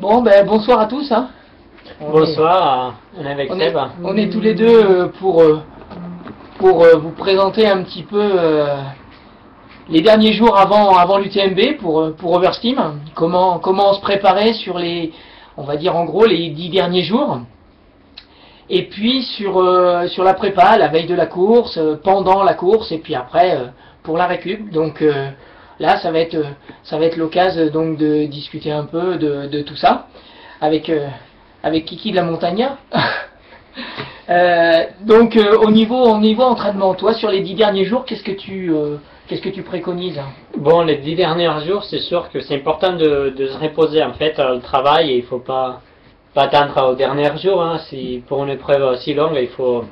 Bon, ben bonsoir à tous. Hein. Bonsoir, on est avec Seb. On est tous les deux pour vous présenter un petit peu les derniers jours avant l'UTMB pour Oversteam. Comment se préparer sur on va dire en gros les 10 derniers jours. Et puis sur la prépa, la veille de la course, pendant la course, et puis après pour la récup. Donc là, ça va être l'occasion donc de discuter un peu de tout ça avec Kiki de la Montagna. Donc au niveau entraînement, toi sur les 10 derniers jours, qu'est-ce que tu préconises? Bon, les 10 derniers jours, c'est sûr que c'est important de se reposer en fait le travail, et il faut pas attendre au dernier jour. Hein. Pour une épreuve si longue, il faut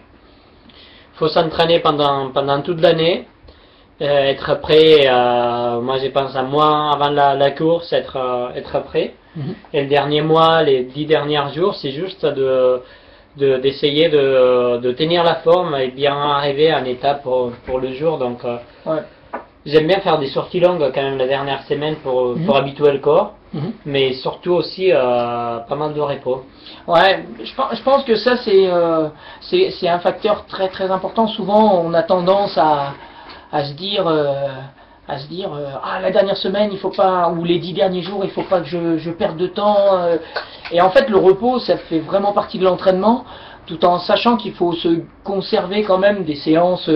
s'entraîner pendant toute l'année, être prêt. Moi, je pense un mois avant la course, être prêt. Et le dernier mois, les 10 derniers jours, c'est juste d'essayer de tenir la forme et bien arriver en état pour le jour. Donc, j'aime bien faire des sorties longues quand même la dernière semaine pour habituer le corps, mais surtout aussi pas mal de repos. Ouais, je pense que ça c'est un facteur très très important. Souvent, on a tendance à se dire la dernière semaine il faut pas, ou les 10 derniers jours il faut pas que je perde de temps, et en fait le repos ça fait vraiment partie de l'entraînement, tout en sachant qu'il faut se conserver quand même des séances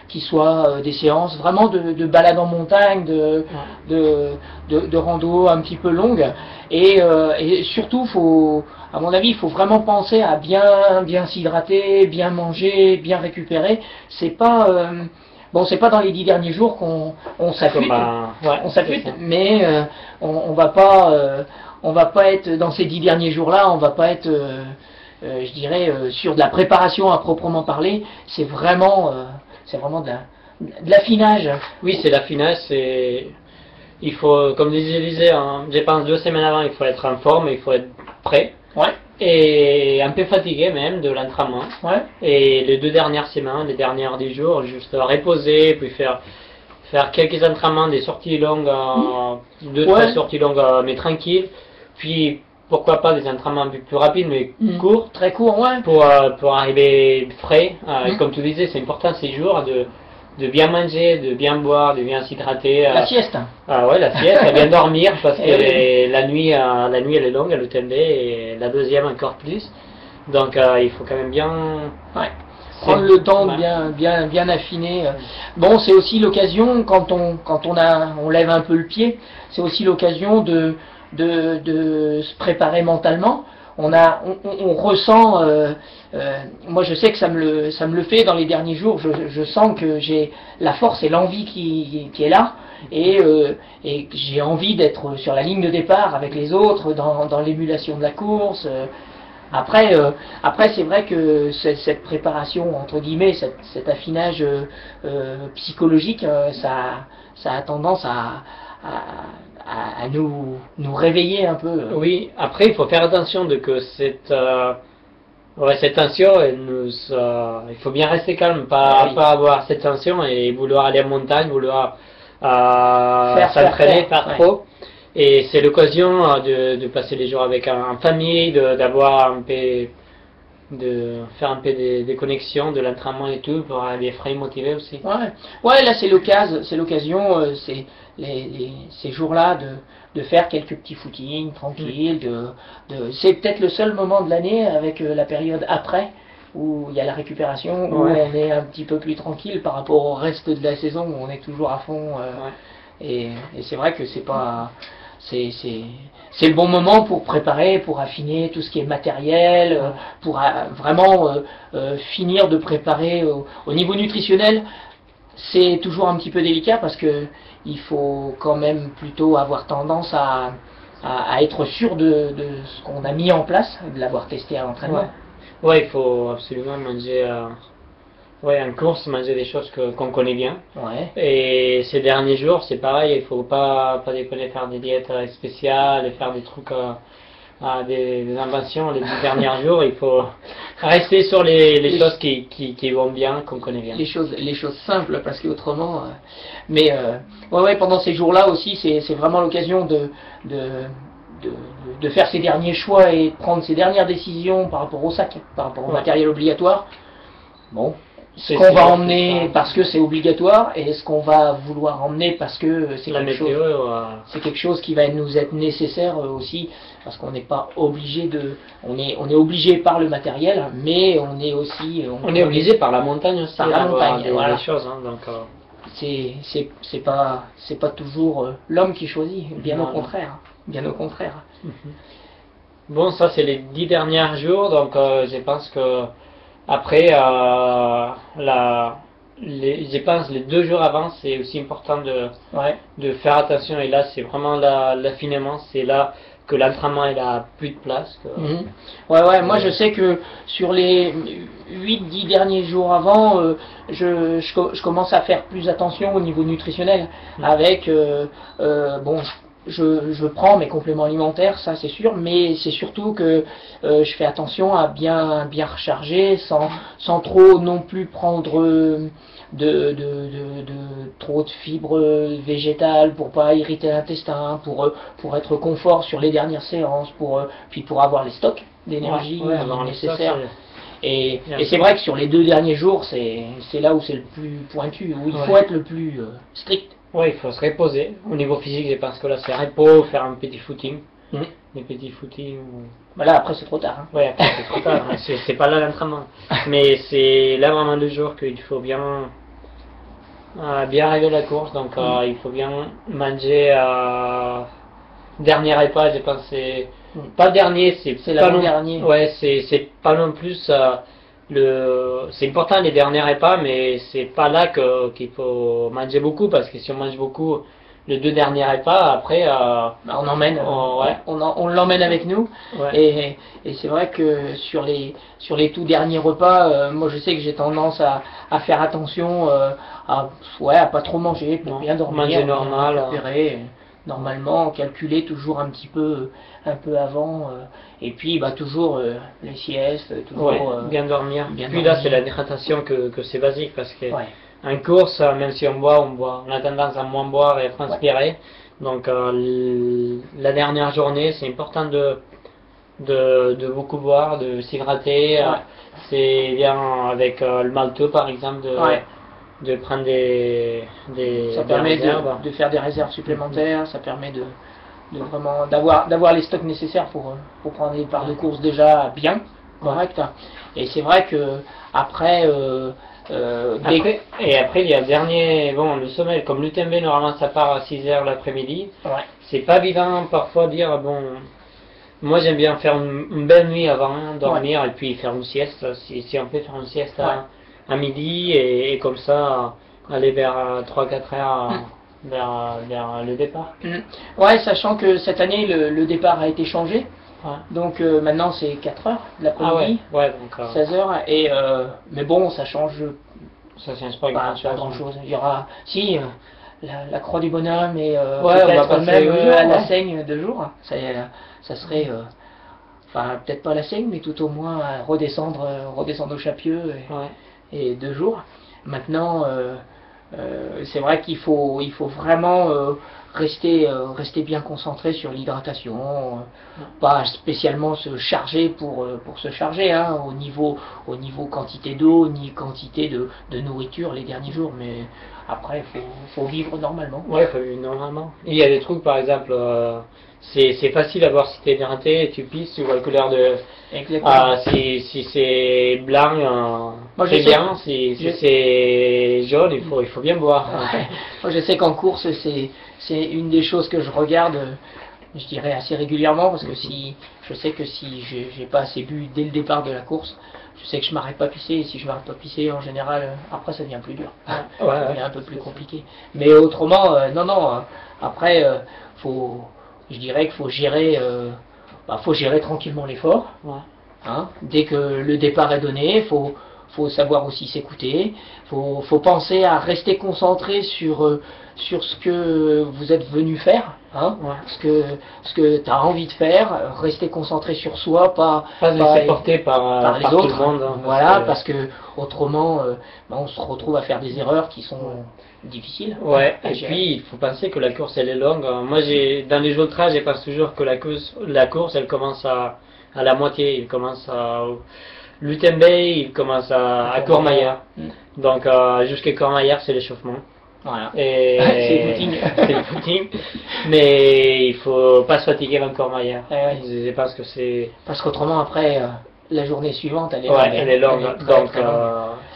qui soient des séances vraiment de balade en montagne, de rando un petit peu longue, et surtout à mon avis il faut vraiment penser à bien s'hydrater, bien manger, bien récupérer. C'est pas bon, c'est pas dans les 10 derniers jours qu'on s'affûte, mais on va pas être dans ces 10 derniers jours-là, on va pas être, je dirais, sur de la préparation à proprement parler. C'est vraiment de l'affinage. Oui, c'est l'affinage. Il faut, comme disait, je pense 2 semaines avant, il faut être en forme, il faut être prêt. Ouais. Et un peu fatigué même de l'entraînement. Ouais. Et les 2 dernières semaines, les dernières 10 jours, juste reposer, puis faire quelques entraînements, des sorties longues, 2-3 sorties longues, mais tranquilles. Puis pourquoi pas des entraînements un peu plus rapides, mais courts. Très courts, ouais. Pour arriver frais. Comme tu disais, c'est important ces jours de bien manger, de bien boire, de bien s'hydrater. La sieste. Ouais, la sieste, de bien dormir, parce que la nuit elle est longue à l'UTMB, et la deuxième encore plus. Donc il faut quand même bien prendre le temps de bien affiner. Bon, c'est aussi l'occasion, quand on lève un peu le pied, c'est aussi l'occasion de se préparer mentalement. On ressent, moi je sais que ça me le fait dans les derniers jours, je sens que j'ai la force et l'envie qui est là, et que j'ai envie d'être sur la ligne de départ avec les autres dans l'émulation de la course. Après c'est vrai que cette préparation, entre guillemets, cet affinage psychologique, ça a tendance à nous réveiller un peu. Oui, après il faut faire attention que cette tension, il faut bien rester calme, pas avoir cette tension et vouloir aller en montagne, vouloir s'entraîner par trop. Et c'est l'occasion de passer les jours avec en famille, d'avoir un peu, de faire un peu des connexions, de l'entraînement et tout, pour aller frais, motivé aussi. Ouais, là c'est l'occasion, c'est ces jours-là de faire quelques petits footings tranquilles. C'est peut-être le seul moment de l'année, avec la période après, où il y a la récupération, où on est un petit peu plus tranquille par rapport au reste de la saison où on est toujours à fond. Et c'est vrai que c'est le bon moment pour préparer, pour affiner tout ce qui est matériel, pour vraiment finir de préparer au niveau nutritionnel. C'est toujours un petit peu délicat parce que il faut quand même plutôt avoir tendance à être sûr de ce qu'on a mis en place, de l'avoir testé à l'entraînement. Ouais, il faut absolument manger, en course, manger des choses qu'on connaît bien. Et ces derniers jours, c'est pareil, il faut pas déconner, faire des diètes spéciales et faire des trucs, des inventions les 10 derniers jours. Il faut rester sur les choses qui vont bien, qu'on connaît bien. Les choses simples, parce qu'autrement. Mais pendant ces jours-là aussi, c'est vraiment l'occasion de faire ses derniers choix et de prendre ses dernières décisions par rapport au sac, par rapport au matériel obligatoire. Bon, ce qu'on va emmener parce que c'est obligatoire et ce qu'on va vouloir emmener parce que c'est quelque chose qui va nous être nécessaire aussi, parce qu'on n'est pas obligé de, on est obligé par le matériel, mais on est aussi on est obligé par la montagne aussi, par la montagne, des choses, hein, donc c'est pas toujours l'homme qui choisit, bien au contraire, bien au contraire. Bon, ça c'est les 10 derniers jours, donc je pense que après, je pense les 2 jours avant, c'est aussi important de faire attention. Et là, c'est vraiment l'affinement. C'est là que l'entraînement il a plus de place. Ouais, moi je sais que sur les 8-10 derniers jours avant, je commence à faire plus attention au niveau nutritionnel. Avec, bon, je prends mes compléments alimentaires, ça c'est sûr, mais c'est surtout que je fais attention à bien recharger sans trop non plus prendre trop de fibres végétales pour pas irriter l'intestin, pour être confort sur les dernières séances, puis pour avoir les stocks d'énergie nécessaires. Et c'est vrai que sur les 2 derniers jours, c'est là où c'est le plus pointu, où il faut être le plus strict. Oui, il faut se reposer. Au niveau physique, je pense que là, c'est repos, faire un petit footing. Des petits footings. Bah là, après, c'est trop tard. Oui, après, c'est trop tard. C'est pas là l'entraînement. Mais c'est là vraiment le jour qu'il faut bien arriver à la course. Donc, il faut bien manger. Dernier repas, je pense, c'est pas dernier, c'est l'avant-dernier. Ouais, c'est pas non plus. C'est important les derniers repas, mais c'est pas là qu'il faut manger beaucoup, parce que si on mange beaucoup les 2 derniers repas, après on emmène, on l'emmène avec nous. Et c'est vrai que sur les tout derniers repas, moi je sais que j'ai tendance à faire attention à pas trop manger pour bien dormir, manger normal, récupérer. Normalement, calculer toujours un peu avant, et puis toujours les siestes, toujours bien dormir. Puis là, c'est la hydratation que c'est basique, parce que en course, même si on a tendance à moins boire et à transpirer. Donc la dernière journée, c'est important de beaucoup boire, de s'hydrater. C'est bien avec le malteux, par exemple, de prendre ça permet de faire des réserves supplémentaires, ça permet de vraiment d'avoir les stocks nécessaires pour prendre des parts de course déjà bien correctes. Et c'est vrai que après et après il y a le dernier, le sommeil, comme l'UTMB normalement ça part à 6h l'après-midi. C'est pas évident parfois dire moi j'aime bien faire une belle nuit avant, dormir et puis faire une sieste, si on peut faire une sieste à midi, et comme ça aller vers 3-4 heures vers le départ. Ouais, sachant que cette année le départ a été changé. Donc maintenant c'est 4 heures l'après-midi, 16 heures, et mais bon, ça change pas grand chose. Il y aura la croix du bonhomme et peut-être même à la Seigne 2 jours. Ça serait enfin peut-être pas la Seigne, mais tout au moins redescendre au Chapieux et 2 jours. Maintenant c'est vrai qu'il faut vraiment rester bien concentré sur l'hydratation, pas spécialement se charger pour se charger, au niveau quantité d'eau ni quantité de nourriture les derniers jours, mais après faut vivre normalement. Ouais, faut vivre normalement. Il y a des trucs, par exemple, c'est facile à voir si t'es hydraté, tu pisses, tu vois la couleur de. Si c'est blanc, c'est bien. Si c'est jaune, il faut bien boire. Moi, je sais qu'en course, c'est une des choses que je regarde, je dirais assez régulièrement, parce que je sais que si j'ai pas assez bu dès le départ de la course, je sais que je m'arrête pas pisser, et si je m'arrête pas pisser, en général, après ça devient plus dur. Ça devient un peu plus compliqué. Mais autrement, non, après, je dirais qu'il faut gérer tranquillement l'effort. Dès que le départ est donné, faut savoir aussi s'écouter, faut penser à rester concentré sur ce que vous êtes venu faire, Hein, Ouais. ce que tu as envie de faire, rester concentré sur soi, pas Pas se laisser porter par les par autres. tout le monde. Hein, Voilà, parce que autrement, on se retrouve à faire des erreurs qui sont difficiles. Ouais, à et gérer. puis il faut penser que la course elle est longue. Moi dans les ultras, je pense toujours que la course elle commence à la moitié. Il commence à l'UTMB, il commence à Courmayeur. Donc jusqu'à Courmayeur c'est l'échauffement. Voilà. Et C'est le footing. c'est le footing. Mais il faut pas se fatiguer avant Courmayeur. Ouais. Je pense que c'est. Parce qu'autrement, après, la journée suivante, elle est Ouais, longue. elle est longue. Elle est très, Donc très longue.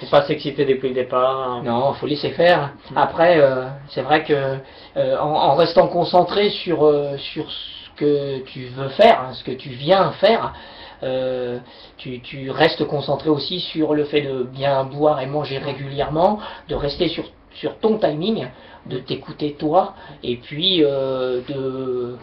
faut pas s'exciter depuis le départ. Non, faut laisser faire. Après, c'est vrai que en restant concentré sur ce que tu veux faire, hein, ce que tu viens faire, tu restes concentré aussi sur le fait de bien boire et manger régulièrement, de rester sur ton timing, de t'écouter toi, et puis de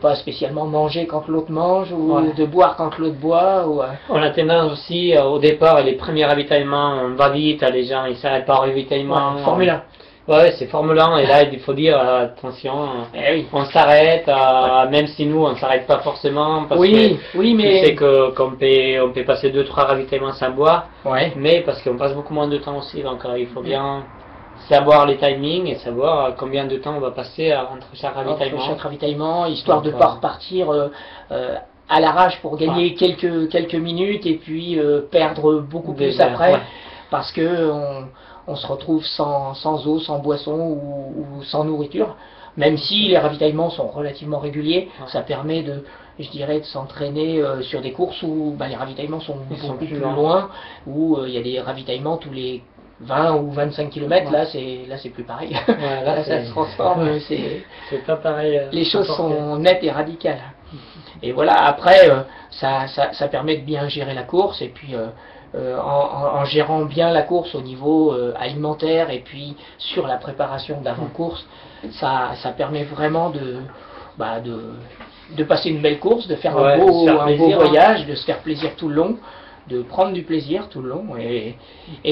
pas spécialement manger quand l'autre mange, ou Ouais. de boire quand l'autre boit. Ou, On a tendance aussi, au départ, les premiers ravitaillements, on va vite, les gens ils s'arrêtent pas au ravitaillement. ouais, Formule 1. Ouais, c'est Formule 1, et là il faut dire attention, Eh oui. on s'arrête, même si nous on s'arrête pas forcément, parce Oui, oui, que mais tu sais qu'on peut passer 2-3 ravitaillements sans boire, ouais. mais parce qu'on passe beaucoup moins de temps aussi, donc il faut bien savoir les timings et savoir combien de temps on va passer entre chaque ravitaillement. Chaque ravitaillement, histoire de Donc, ne pas repartir à l'arrache pour gagner Ouais. quelques minutes et puis perdre beaucoup plus Déjà, après, ouais. parce que on se retrouve sans eau, sans boisson ou sans nourriture. Même si les ravitaillements sont relativement réguliers, Ouais. ça permet je dirais, de s'entraîner sur des courses où les ravitaillements sont Ils sont beaucoup plus plus loin. loin, où il y a des ravitaillements tous les 20 ou 25 km. Ouais. Là c'est plus pareil. Ouais, là, Là, ça c'est- se transforme, c'est C'est pas pareil. les choses n'importe sont nettes et radicales. Et voilà, après, ça permet de bien gérer la course, et puis en gérant bien la course au niveau alimentaire, et puis sur la préparation d'avant-course, ça permet vraiment de passer une belle course, de faire Ouais, un de se faire beau plaisir, hein. voyage, de se faire plaisir tout le long, de prendre du plaisir tout le long, et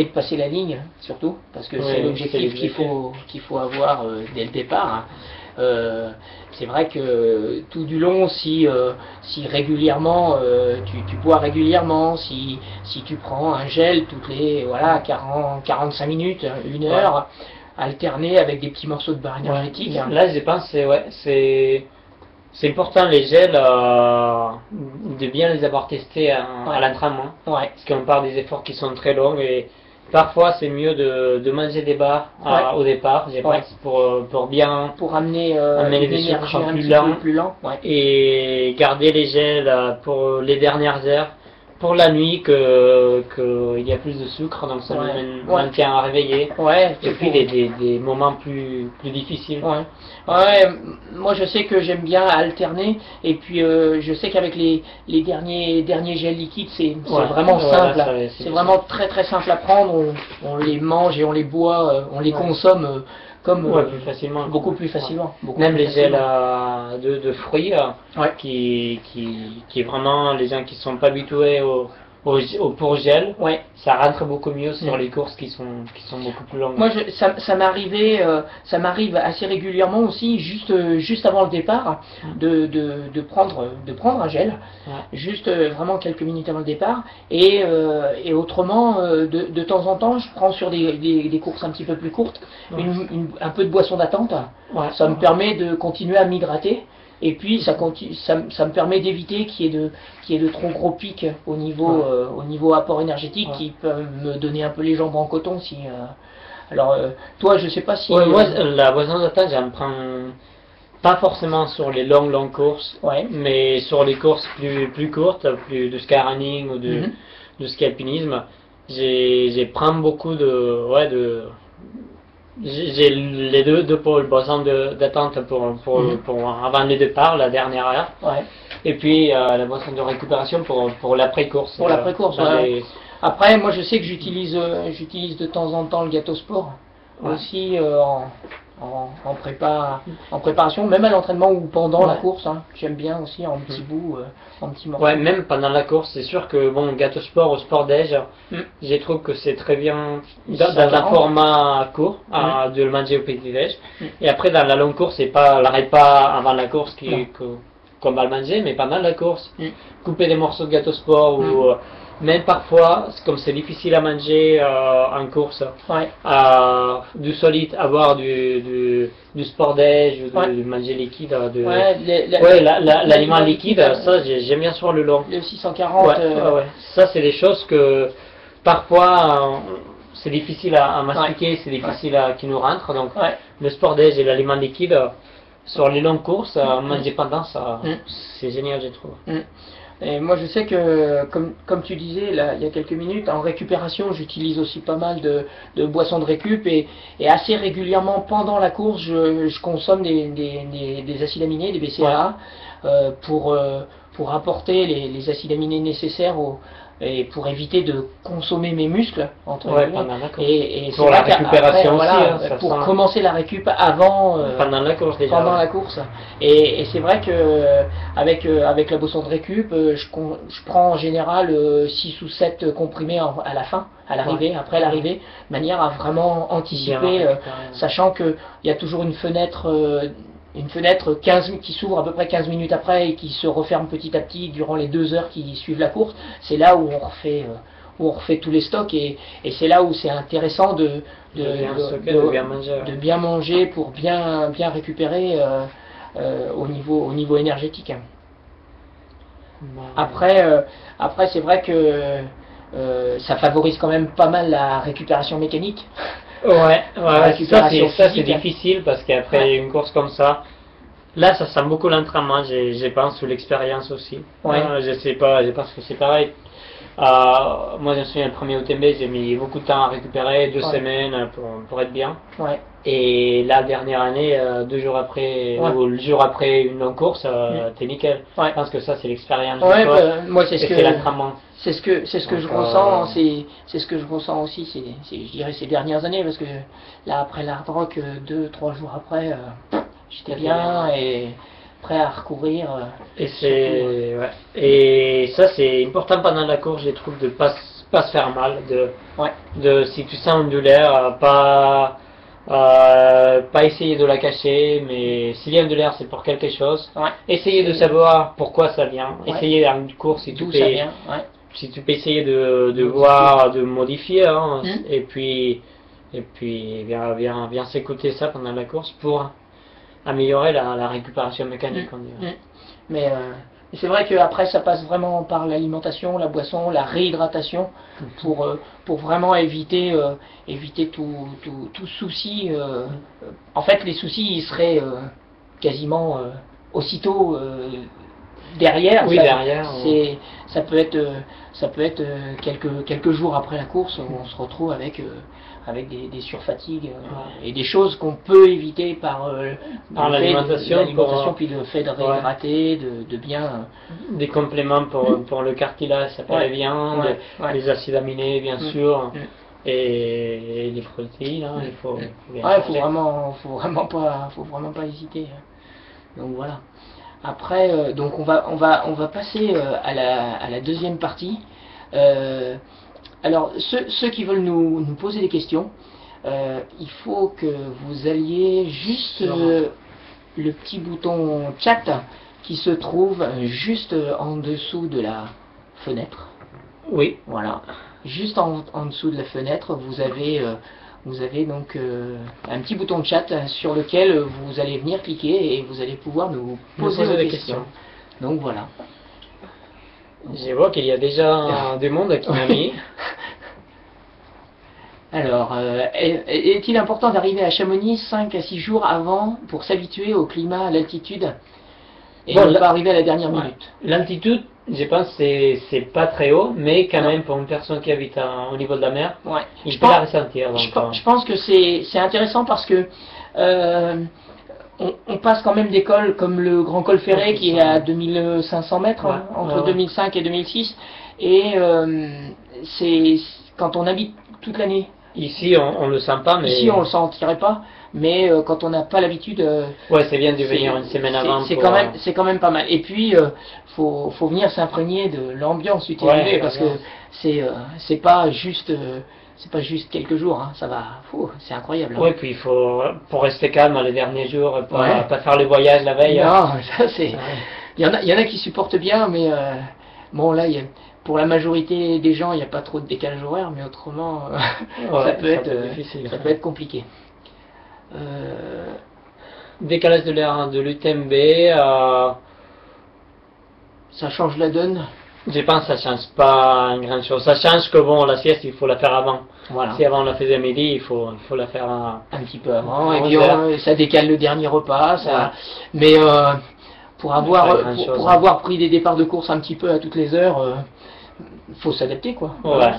de passer la ligne surtout, parce que Ouais, c'est c'est l'objectif l'objectif. qu'il faut avoir dès le départ. Hein. C'est vrai que tout du long, si régulièrement tu bois régulièrement, si tu prends un gel toutes les 45 minutes, une heure, alterné avec des petits morceaux de barre énergétique. Ouais. Là, je pense que c'est important les gels de bien les avoir testés à Ouais. l'entraînement. Ouais. Parce qu'on part des efforts qui sont très longs et parfois c'est mieux de manger des barres Ouais. au départ, je Ouais. pense, pour bien Pour amener Amener une les énergie sucres un plus petit lent. peu plus lent. Ouais. et garder les gels pour les dernières heures, pour la nuit il y a plus de sucre, donc ça Ouais. nous maintient à réveiller. Ouais, Et puis des moments plus difficiles. Ouais. Ouais, moi je sais que j'aime bien alterner, et puis je sais qu'avec les derniers gels liquides, c'est Ouais. vraiment Ouais, simple. là, c'est C'est vraiment très très simple à prendre. On les mange et on les boit, on les Ouais. consomme comme Ouais, plus facilement. beaucoup plus facilement. Beaucoup Même plus les gels facilement. de fruits, Ouais. qui est vraiment les gens qui sont pas habitués au pour gel, Ouais. ça rentre beaucoup mieux sur Mm. les courses qui sont beaucoup plus longues. Moi, ça m'arrive assez régulièrement aussi, juste avant le départ, de prendre un gel, Ouais. juste vraiment quelques minutes avant le départ, et autrement, de temps en temps, je prends sur des courses un petit peu plus courtes, Ouais. un peu de boisson d'attente. Ouais. Ça me permet de continuer à m'hydrater. Et puis ça me permet d'éviter qu'il y ait de trop gros pics au niveau apport énergétique, Ouais. qui peuvent me donner un peu les jambes en coton. Alors toi, je sais pas si. Ouais, moi, la boisson d'attaque, j'en prends pas forcément sur les longues courses, Ouais. mais sur les courses plus courtes, plus de ski running ou Mhm. de ski alpinisme, j'ai prends beaucoup j'ai les deux pôles, boisson d'attente pour avant le départ, la dernière heure, Ouais. et puis la boisson de récupération pour l'après-course. Pour l'après-course, Dans ouais. les- Après, moi, je sais que j'utilise de temps en temps le gâteau sport Ouais. aussi en préparation, même à l'entraînement ou pendant la Ouais. course. Hein. J'aime bien aussi en petits bouts, en petits morceaux. Ouais, même pendant la course, c'est sûr que bon, gâteau sport au sport déj, Mm. je trouve que c'est très bien Ils dans un s'attendent. format court de le manger au petit déj. Mm. Et après dans la longue course, c'est pas l'arrête pas avant la course Non. qu'on va le manger, mais pendant la course, Mm. couper des morceaux de gâteau sport ou même parfois, comme c'est difficile à manger en course, Ouais. du solide, avoir du sport déj ou Ouais. du manger liquide. Ouais, Ouais, l'aliment liquide, ça j'aime bien sur le long. le 640. Ouais. Ça, c'est des choses que parfois c'est difficile à mastiquer, c'est difficile qui nous rentre. Donc, Ouais. le sport déj et l'aliment liquide, sur les longues courses, manger pendant, ça, Mm. c'est génial, je trouve. Mm. Et moi, je sais que, comme tu disais là, il y a quelques minutes, en récupération, j'utilise aussi pas mal de boissons de récup et assez régulièrement pendant la course, je consomme des acides aminés, des BCAA, pour apporter les acides aminés nécessaires et pour éviter de consommer mes muscles entre Ouais, guillemets. pendant la course. Et Pour c'est la vrai qu'après, récupération voilà, aussi, hein, ça pour sent- commencer la récup avant. Pendant la course déjà. Pendant ouais. la course. Et c'est vrai que avec la boisson de récup, je prends en général 6 ou 7 comprimés à la fin, à l'arrivée, après l'arrivée, de manière à vraiment anticiper, Bien récupérer. sachant qu'il y a toujours une fenêtre 15 qui s'ouvre à peu près 15 minutes après et qui se referme petit à petit durant les 2 heures qui suivent la course. C'est là où on refait tous les stocks et c'est là où c'est intéressant de bien manger pour bien récupérer au niveau énergétique. Après c'est vrai que ça favorise quand même pas mal la récupération mécanique. Ouais, récupération ça c'est physique. difficile parce qu'après Ouais. une course comme ça, là ça sent beaucoup l'entraînement, je pense, ou l'expérience aussi. Ouais. Je sais pas, je pense que c'est pareil. Moi je me souviens, le premier UTMB, j'ai mis beaucoup de temps à récupérer, 2 Ouais. semaines pour être bien. Ouais. Et la dernière année, 2 jours après, Ouais. ou le jour après une longue course, t'es nickel. Ouais. Je pense que ça c'est l'expérience Ouais, du corps, moi c'est et ce que c'est l'entraînement. c'est ce que je Donc, ressens, c'est ce que je ressens aussi, je dirais ces dernières années, parce que là après l'hard rock, 2-3 jours après, j'étais bien et prêt à recourir. Et ouais. Et ça c'est important pendant la course, je trouve, de pas se faire mal, Ouais. si tu sens une douleur, pas essayer de la cacher, mais s'il y a une douleur, c'est pour quelque chose. Ouais. Essayer de savoir pourquoi ça vient. Ouais. Essayer en course si tu D'où peux, ça vient. Ouais. si tu peux essayer de voir, de modifier, hein, Mm. et puis bien s'écouter ça pendant la course pour améliorer la récupération mécanique. On dirait. Mais c'est vrai qu'après ça passe vraiment par l'alimentation, la boisson, la réhydratation pour vraiment éviter tout souci. En fait, les soucis ils seraient quasiment aussitôt derrière. Oui, ça, derrière, ça peut être quelques jours après la course où on se retrouve avec des surfatigues et des choses qu'on peut éviter par l'alimentation, puis le fait de réhydrater, de bien. Des compléments pour le cartilage, ça peut aller bien, les acides aminés bien sûr, et les protéines, hein, il faut bien faut vraiment pas hésiter. Donc voilà. Après, donc on va passer à la deuxième partie. Alors, ceux qui veulent nous poser des questions, il faut que vous alliez juste le petit bouton chat qui se trouve juste en dessous de la fenêtre. Oui. Voilà. Juste en dessous de la fenêtre, vous avez donc un petit bouton de chat sur lequel vous allez venir cliquer et vous allez pouvoir nous poser des questions. Donc voilà. Je vois qu'il y a déjà du monde qui m'a mis. Alors, est-il important d'arriver à Chamonix 5 à 6 jours avant pour s'habituer au climat, à l'altitude et ne pas arriver à la dernière minute? L'altitude, je pense que c'est pas très haut, mais quand même pour une personne qui habite au niveau de la mer, il peut la ressentir. Donc, je pense que c'est intéressant parce que on passe quand même des cols comme le Grand Col Ferré qui est à 2500 mètres, entre 2005 et 2006, et c'est quand on habite toute l'année Ici, on le sent pas, mais... Ici, on le sentirait pas, mais quand on n'a pas l'habitude... ouais, c'est bien de venir une semaine avant. C'est quand même pas mal. Et puis, faut venir s'imprégner de l'ambiance du TMB, Ouais, parce que c'est pas juste... c'est pas juste quelques jours, hein, ça va, c'est incroyable. Hein. Oui, puis il faut, pour rester calme les derniers jours, Ouais. pas faire le voyage la veille. Non, ça c'est... Il y en a qui supportent bien, mais bon là, pour la majorité des gens, il n'y a pas trop de décalage horaire, mais autrement, Ouais, ça peut être difficile. ça peut être compliqué. Décalage de l'heure de l'UTMB, Ça change la donne. je pense que ça change pas une grande chose. Ça change que bon, la sieste, il faut la faire avant. Voilà. Si avant on la faisait à midi, il faut la faire Un petit peu avant, et 11 puis heures. ça décale le dernier repas. Ça... Ouais. Mais pour Pas grand-chose, pour hein. avoir pris des départs de course un petit peu à toutes les heures, faut s'adapter quoi. Ouais. Voilà,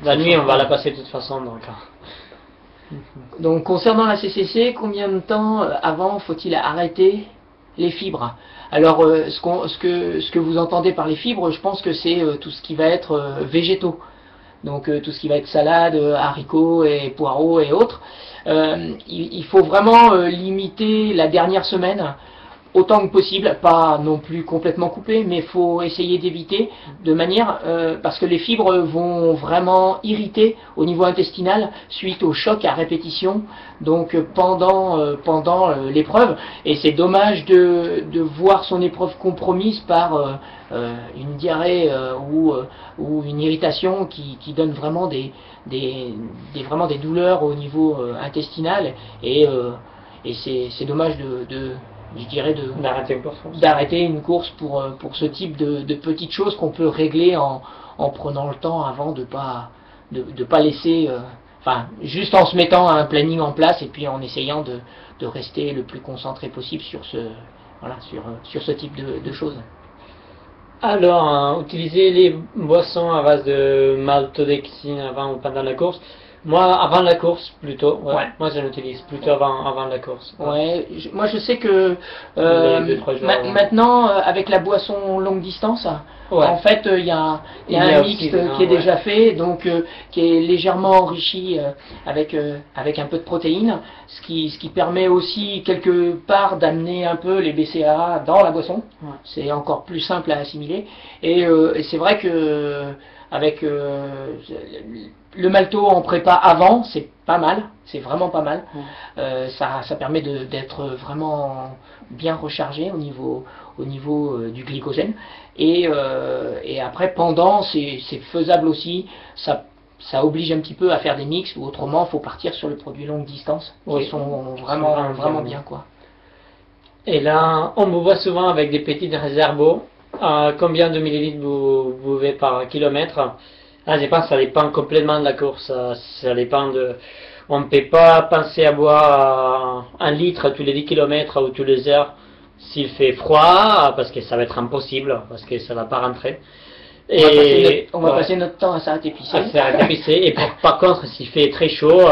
La nuit, on va la passer de toute façon, donc. Donc concernant la CCC, combien de temps avant faut-il arrêter les fibres? Alors ce que vous entendez par les fibres, je pense que c'est tout ce qui va être végétaux. Donc tout ce qui va être salade, haricots et poireaux et autres. Il faut vraiment limiter la dernière semaine autant que possible, pas non plus complètement coupé, mais il faut essayer d'éviter de manière, parce que les fibres vont vraiment irriter au niveau intestinal suite au choc à répétition, donc pendant l'épreuve, et c'est dommage de voir son épreuve compromise par une diarrhée ou une irritation qui donne vraiment vraiment des douleurs au niveau intestinal, et c'est dommage je dirais d'arrêter une course pour ce type de petites choses qu'on peut régler en prenant le temps avant de pas laisser, enfin juste en se mettant un planning en place et puis en essayant de rester le plus concentré possible sur ce type de choses. Alors, utiliser les boissons à base de maltodextrine avant ou pendant la course. Moi, avant la course, plutôt. Ouais. Moi, je l'utilise plutôt avant la course. Ouais. Moi, je sais que maintenant, avec la boisson longue distance, ouais. En fait, il y a un mixte qui est déjà fait, donc qui est légèrement enrichi avec un peu de protéines, ce qui permet aussi quelque part d'amener un peu les BCAA dans la boisson. Ouais. C'est encore plus simple à assimiler. Et c'est vrai que avec le malto en prépa avant, c'est pas mal, c'est vraiment pas mal. Ça permet d'être vraiment bien rechargé au niveau du glycogène. Et après, pendant, c'est faisable aussi. Ça oblige un petit peu à faire des mix, ou autrement, il faut partir sur le produit longue distance, qui sont vraiment bien, quoi. Et là, on vous voit souvent avec des petites réserves. Combien de millilitres vous buvez par kilomètre? Je pense que ça dépend complètement de la course. Ça dépend de... On ne peut pas penser à boire 1 litre tous les 10 km ou tous les heures s'il fait froid, parce que ça va être impossible, parce que ça ne va pas rentrer. On va passer notre temps à s'arrêter pisser. Et par contre, s'il fait très chaud,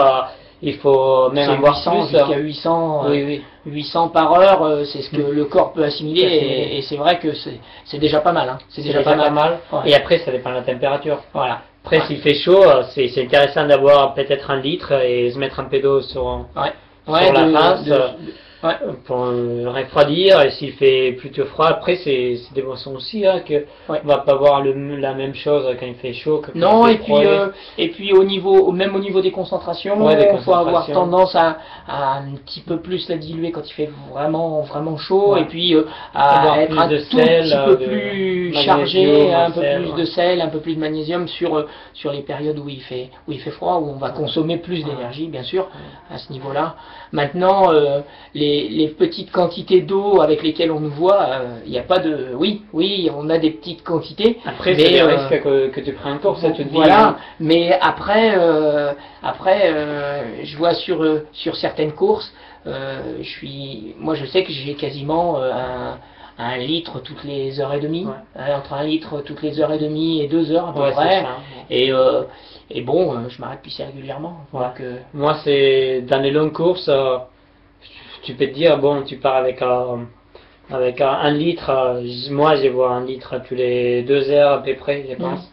il faut même en boire 800, plus. Jusqu'à 800 par heure, c'est ce que le corps peut assimiler, et c'est vrai que c'est déjà pas mal. Hein. C'est déjà pas mal. Ouais. Et après, ça dépend de la température. Voilà. Après, s'il fait chaud, c'est intéressant d'avoir peut-être 1 litre et se mettre un peu d'eau sur la face. Pour refroidir, et s'il fait plutôt froid, après c'est des boissons aussi, hein, que on va pas voir la même chose quand il fait chaud que quand non, il fait froid. Et puis même au niveau des concentrations, il faut avoir tendance à un petit peu plus la diluer quand il fait vraiment chaud, et puis à être un tout petit peu plus chargé, un peu plus de sel, un peu plus de magnésium sur les périodes où il fait froid, où on va consommer plus d'énergie, bien sûr, à ce niveau-là. Maintenant, les petites quantités d'eau avec lesquelles on nous voit, il n'y a pas de... Oui, on a des petites quantités. Après, c'est des risques que tu prends en course, ça te dit. Voilà, mais après, je vois sur certaines courses, moi je sais que j'ai quasiment 1 litre toutes les heures et demie, entre 1 litre toutes les heures et demie et 2 heures à peu près. Et bon, je m'arrête pisser régulièrement. Donc, moi, c'est dans les longues courses, tu peux te dire, bon, tu pars avec 1 litre. Moi, je vois 1 litre tous les 2 heures à peu près, je pense.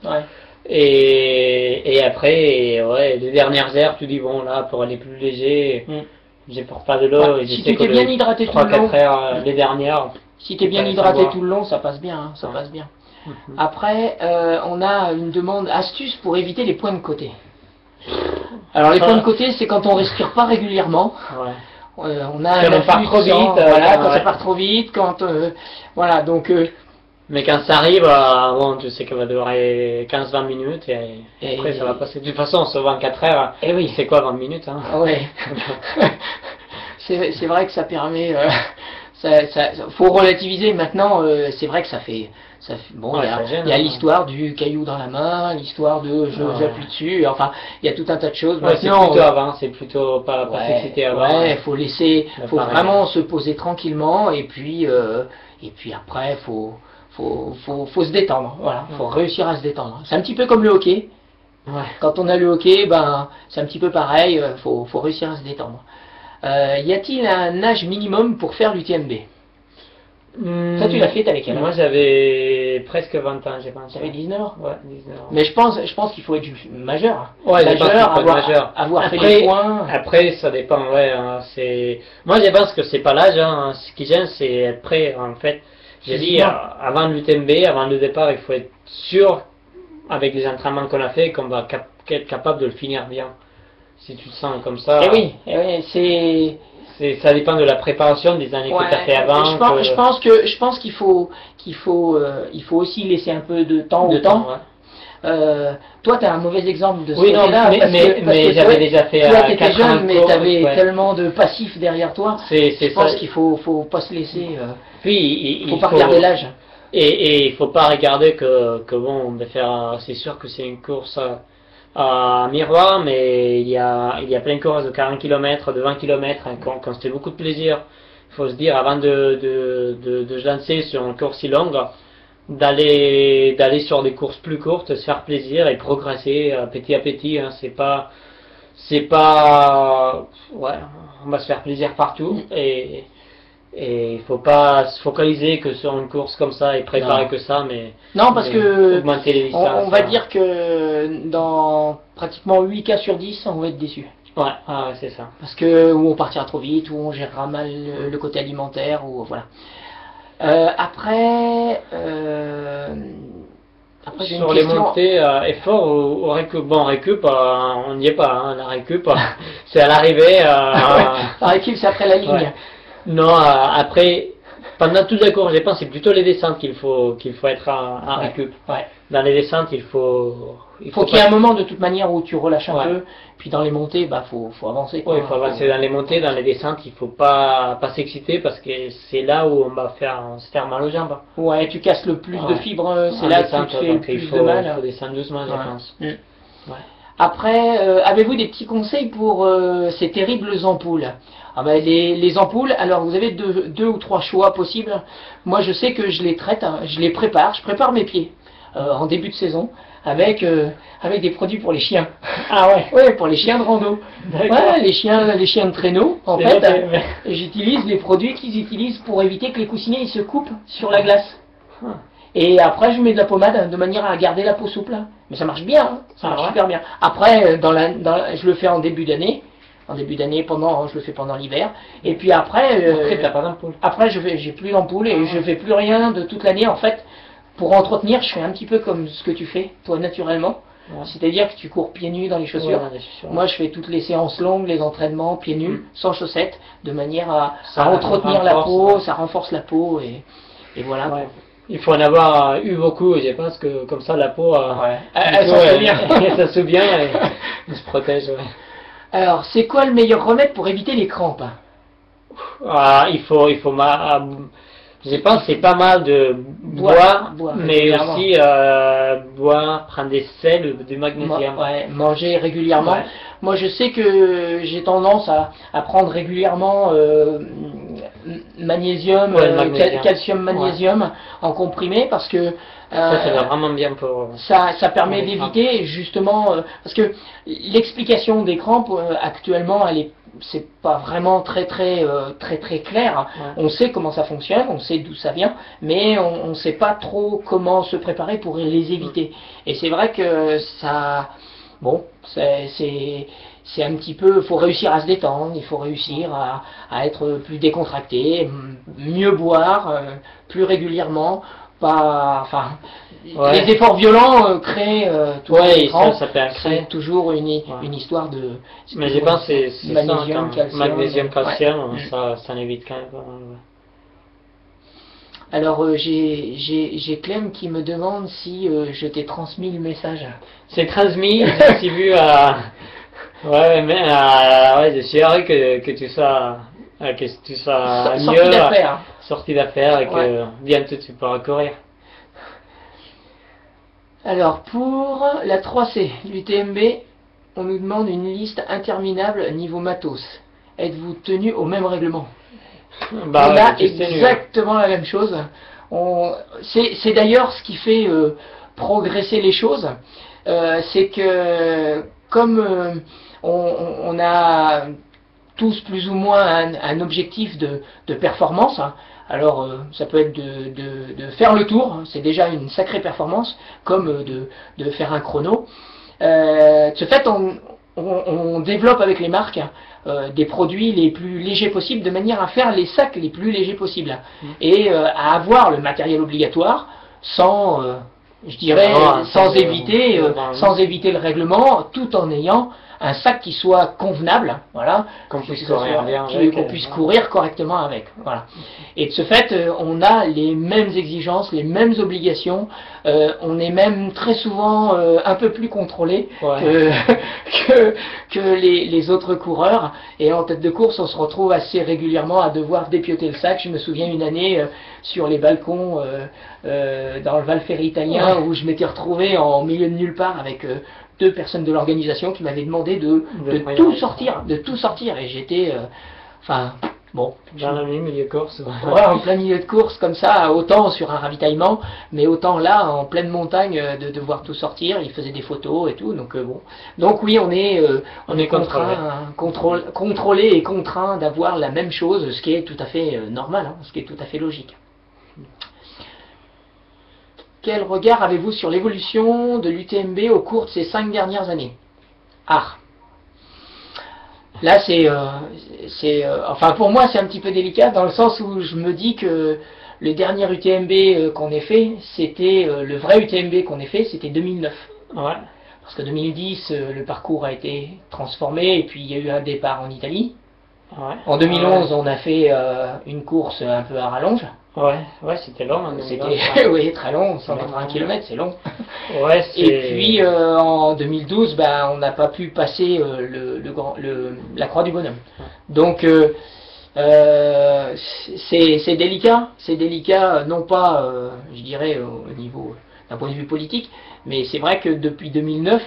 Et Et après, ouais, les dernières heures, tu dis bon là, pour aller plus léger, j'apporte pas de l'eau. Ouais, Et si j'essaie tu t'es que bien hydraté tout le long, 3-4 heures, les dernières. si tu es bien faut hydraté savoir. tout le long, ça passe bien, hein, ça passe bien. Mhm. Après, on a une demande astuce pour éviter les points de côté. Alors les points de côté, c'est quand on respire pas régulièrement. Ouais. On a Quand un on part afflux trop de sang, vite, voilà, quand ouais. ça part trop vite, quand voilà, donc Mais quand ça arrive, bon, tu sais que va durer 15-20 minutes et après ça va passer. De toute façon, on se voit en 4 heures. Eh oui. C'est quoi 20 minutes hein? ouais. C'est vrai que ça permet. Faut relativiser maintenant. C'est vrai que ça fait. Bon, Ouais, il ça gêne, y a hein. l'histoire du caillou dans la main, l'histoire de j'appuie dessus. Enfin, il y a tout un tas de choses. Ouais, c'est Maintenant, plutôt avant, c'est plutôt pas s'exciter avant. ouais, faut laisser, Le faut pareil. vraiment se poser tranquillement et puis après faut se détendre. Voilà, faut réussir à se détendre. C'est un petit peu comme le hockey. Ouais. Quand on a le hockey, ben c'est un petit peu pareil. Faut réussir à se détendre. Y a-t-il un âge minimum pour faire l'UTMB? Toi, tu l'as fait, t'avais quel âge? Moi, j'avais presque 20 ans, j'ai pensé. T'avais 19 ans? Ouais, 19 ans. Mais je pense qu'il faut être majeur. Ouais, je pense qu'il faut être majeur. Avoir fait Après, les points. Après, ça dépend, ouais. Hein, moi, je pense que c'est pas l'âge. Hein, ce qui gêne, c'est être prêt. En fait, j'ai dit, avant l'UTMB, avant le départ, il faut être sûr, avec les entraînements qu'on a fait, qu'on va être capable de le finir bien. Si tu te sens comme ça. Eh oui, ça dépend de la préparation des années que tu as fait avant. Je pense qu'il faut aussi laisser un peu de temps au temps. Ouais. Toi, tu as un mauvais exemple de ce oui, non, côté-là, mais j'avais déjà fait. Toi, tu étais jeune, mais tu avais ouais. tellement de passifs derrière toi. Je pense qu'il faut pas se laisser. Puis, il faut pas regarder l'âge. Et il faut pas regarder que bon, on va faire. C'est sûr que c'est une course à miroir, mais il y a plein de courses de 40 km, de 20 km, hein, quand c'était beaucoup de plaisir. Il faut se dire, avant de se lancer sur une course si longue, d'aller sur des courses plus courtes, se faire plaisir et progresser petit à petit. Hein, c'est pas, ouais, on va se faire plaisir partout et il faut pas se focaliser que sur une course comme ça et préparer que ça, mais non, parce que augmenter les distances, on va dire que dans pratiquement 8 cas sur 10, on va être déçu. Ouais, c'est ça. Parce que ou on partira trop vite, ou on gérera mal le côté alimentaire, ou voilà. Après sur les montées, effort ou récup. Bon, récup, on n'y est pas, hein, la récup, c'est à l'arrivée. La récup, c'est après la ligne. Ouais. Non, après, pendant toute la course, je pense c'est plutôt les descentes qu'il faut être en récup. Ouais. Dans les descentes, il faut qu'il y ait un moment de toute manière où tu relâches un peu, puis dans les montées, bah faut avancer. Oui, il faut avancer dans les montées, dans les descentes, il faut pas s'exciter parce que c'est là où on va se faire mal aux jambes. Ouais, tu casses le plus de fibres, c'est là que tu te fais le plus de mal. Il faut descendre doucement, je pense. Ouais. Après, avez-vous des petits conseils pour ces terribles ampoules? Ah ben, les ampoules, alors vous avez deux ou trois choix possibles. Moi je sais que je les traite, hein, je prépare mes pieds en début de saison avec des produits pour les chiens. Ah ouais. Ouais, pour les chiens de rando. Ouais, les chiens de traîneau. En fait, j'utilise les produits qu'ils utilisent pour éviter que les coussinets ils se coupent sur la glace. Et après je mets de la pommade de manière à garder la peau souple. Mais ça marche bien, hein, ça marche super bien. Après, je le fais en début d'année. Je le fais pendant l'hiver. Et puis après, t'as pas d'ampoule. Après, j'ai plus d'ampoule et je fais plus rien de toute l'année. En fait, pour entretenir, je fais un petit peu comme ce que tu fais, toi, naturellement. Ouais. C'est-à-dire que tu cours pieds nus dans les chaussures. Ouais, moi, je fais toutes les séances longues, les entraînements pieds nus, sans chaussettes, de manière à entretenir la peau, ça renforce la peau et voilà. Ouais. Il faut en avoir eu beaucoup, je pense que comme ça la peau, elle s'en souvient. Elle se souvient et elle se protège. Ouais. Alors, c'est quoi le meilleur remède pour éviter les crampes? Je pense que c'est pas mal de boire mais aussi prendre des sels, du magnésium. Manger régulièrement. Ouais. Moi, je sais que j'ai tendance à prendre régulièrement magnésium, calcium, magnésium en comprimé parce que ça va vraiment bien pour ça permet d'éviter justement parce que l'explication des crampes actuellement c'est pas vraiment très clair. Ouais. On sait comment ça fonctionne, on sait d'où ça vient, mais on sait pas trop comment se préparer pour les éviter. Et c'est vrai que bon, c'est un petit peu, faut réussir à se détendre, il faut réussir à être plus décontracté, mieux boire, plus régulièrement, pas, enfin, Ouais. les efforts violents créent toujours Ouais, l'écran, ça peut créer. c'est toujours une histoire de. Mais je pense que c'est ça, magnésium, calcium. magnésium, calcium, Ouais. ça en évite quand même pas mal, ouais. Alors j'ai Clem qui me demande si je t'ai transmis le message. C'est transmis, j'ai aussi vu à... Ouais, mais ouais, je suis heureux que tu sois Sortie mieux, d'affaires. sorti d'affaires et que Ouais. bientôt tu pourras courir. Alors pour la 3C, l'UTMB, on nous demande une liste interminable niveau matos. Êtes-vous tenu au même règlement? Bah, On ouais, a tu sais, exactement la même chose. C'est d'ailleurs ce qui fait progresser les choses. C'est que comme on a tous plus ou moins un objectif de performance, hein. Alors ça peut être de faire le tour, hein, c'est déjà une sacrée performance, comme de faire un chrono. De ce fait, on développe avec les marques des produits les plus légers possibles, de manière à faire les sacs les plus légers possibles et à avoir le matériel obligatoire sans, je dirais, sans éviter le règlement, tout en ayant un sac qui soit convenable, voilà, qu'on puisse courir bien qu'on puisse courir correctement avec, voilà. Et de ce fait, on a les mêmes exigences, les mêmes obligations, on est même très souvent un peu plus contrôlé ouais. que les autres coureurs. Et en tête de course, on se retrouve assez régulièrement à devoir dépioter le sac. Je me souviens une année sur les balcons dans le Val Ferry italien, où je m'étais retrouvé en milieu de nulle part avec deux personnes de l'organisation qui m'avaient demandé de tout sortir, et j'étais, enfin, bon, dans le milieu de course. Ouais, en plein milieu de course comme ça, autant sur un ravitaillement, mais autant là, en pleine montagne, de devoir tout sortir. Ils faisaient des photos et tout, donc bon. Donc oui, on est contrôlé et contraint d'avoir la même chose, ce qui est tout à fait normal, hein, ce qui est tout à fait logique. Quel regard avez-vous sur l'évolution de l'UTMB au cours de ces 5 dernières années? Ah, là enfin pour moi c'est un petit peu délicat dans le sens où je me dis que le dernier UTMB qu'on ait fait, c'était le vrai UTMB qu'on ait fait, c'était 2009. Ouais. Parce que 2010, le parcours a été transformé et puis il y a eu un départ en Italie. Ouais. En 2011, on a fait une course un peu à rallonge. Ouais, c'était long. C'était oui, très long, 180 km, c'est long. Ouais, et puis en 2012, ben, on n'a pas pu passer la Croix du Bonhomme. Donc c'est délicat, non pas, je dirais, au niveau d'un point de vue politique, mais c'est vrai que depuis 2009,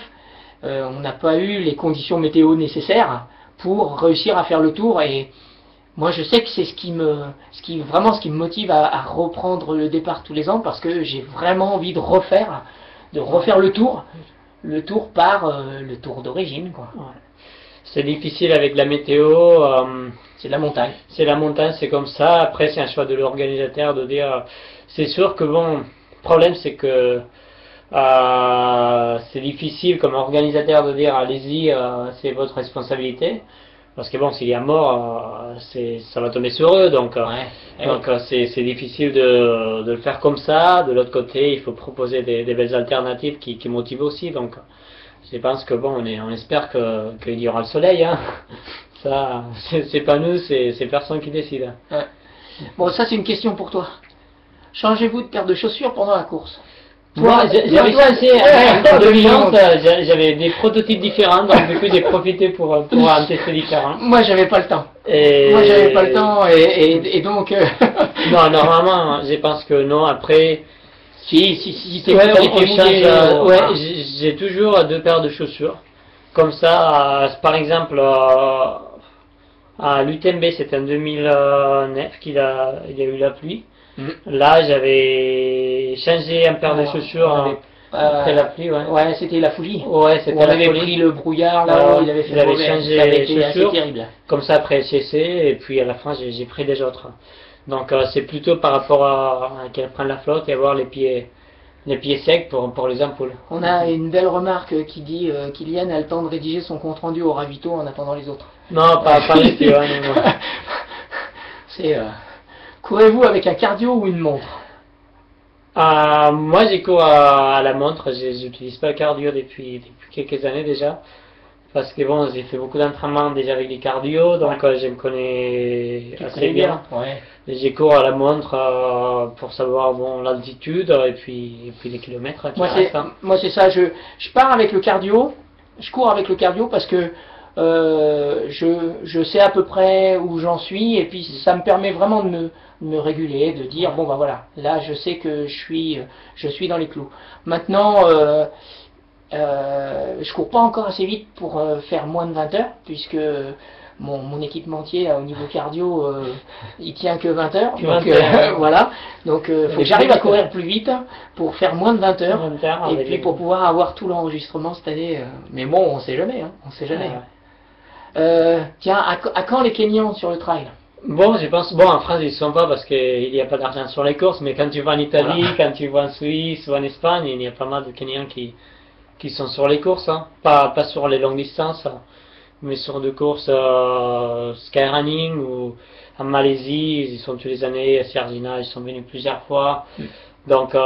on n'a pas eu les conditions météo nécessaires pour réussir à faire le tour. Et moi, je sais que c'est ce qui me motive à reprendre le départ tous les ans, parce que j'ai vraiment envie de refaire le tour par le tour d'origine, quoi. Ouais. C'est difficile avec la météo. C'est la montagne. C'est la montagne, c'est comme ça. Après, c'est un choix de l'organisateur de dire. C'est sûr que bon, le problème c'est que c'est difficile comme organisateur de dire allez-y, c'est votre responsabilité. Parce que bon, s'il y a mort, ça va tomber sur eux, donc c'est difficile de le faire comme ça. De l'autre côté, il faut proposer des belles alternatives qui motivent aussi. Donc, je pense que bon, on espère qu'il y aura le soleil. Hein. Ça, c'est pas nous, c'est personne qui décide. Ouais. Bon, ça c'est une question pour toi. Changez-vous de paire de chaussures pendant la course? Moi, j'avais pensé en 2011, j'avais des prototypes différents, donc du coup j'ai profité pour en tester différents. Moi, j'avais pas le temps. Et donc. Non, normalement, je pense que non. Après, si t'es j'ai toujours deux paires de chaussures. Comme ça, par exemple, à l'UTMB, c'était en 2009 il y a eu la pluie. Là, j'avais changé un paire de chaussures après la pluie. Ouais, c'était la folie. Ouais, c'était la folie. On avait pris le brouillard là, il avait fait changé les chaussures. Terrible. Comme ça, après LCC, et puis à la fin, j'ai pris des autres. Donc, c'est plutôt par rapport à qu'elle prenne la flotte et avoir les pieds les pieds secs pour les ampoules. On a une belle remarque qui dit Kylian a le temps de rédiger son compte rendu au ravito en attendant les autres. Non, pas les pieds, non. C'est courez-vous avec un cardio ou une montre? Moi, j'ai cours à la montre. J'utilise pas le cardio depuis quelques années déjà. Parce que bon, j'ai fait beaucoup d'entraînements déjà avec les cardio, donc je me connais assez bien. Ouais. J'ai cours à la montre pour savoir bon l'altitude et puis les kilomètres qui restent. Moi c'est ça, je pars avec le cardio, je cours avec le cardio parce que je sais à peu près où j'en suis et puis ça me permet vraiment de me réguler, de dire bon bah voilà, là je sais que je suis dans les clous. Maintenant je cours pas encore assez vite pour faire moins de 20 heures puisque mon équipementier au niveau cardio il tient que 20 heures donc voilà, donc faut que j'arrive à courir plus vite pour faire moins de 20 heures et puis pour pouvoir avoir tout l'enregistrement cette année mais bon on sait jamais hein, on sait jamais. Tiens, à quand les Kenyans sur le trail? Bon, je pense, bon, en France, ils ne sont pas parce qu'il n'y a pas d'argent sur les courses, mais quand tu vas en Italie, voilà. Quand tu vas en Suisse ou en Espagne, il y a pas mal de Kenyans qui sont sur les courses, hein. Pas sur les longues distances, mais sur des courses skyrunning ou en Malaisie, ils y sont tous les années, à Siergina, ils sont venus plusieurs fois. Donc,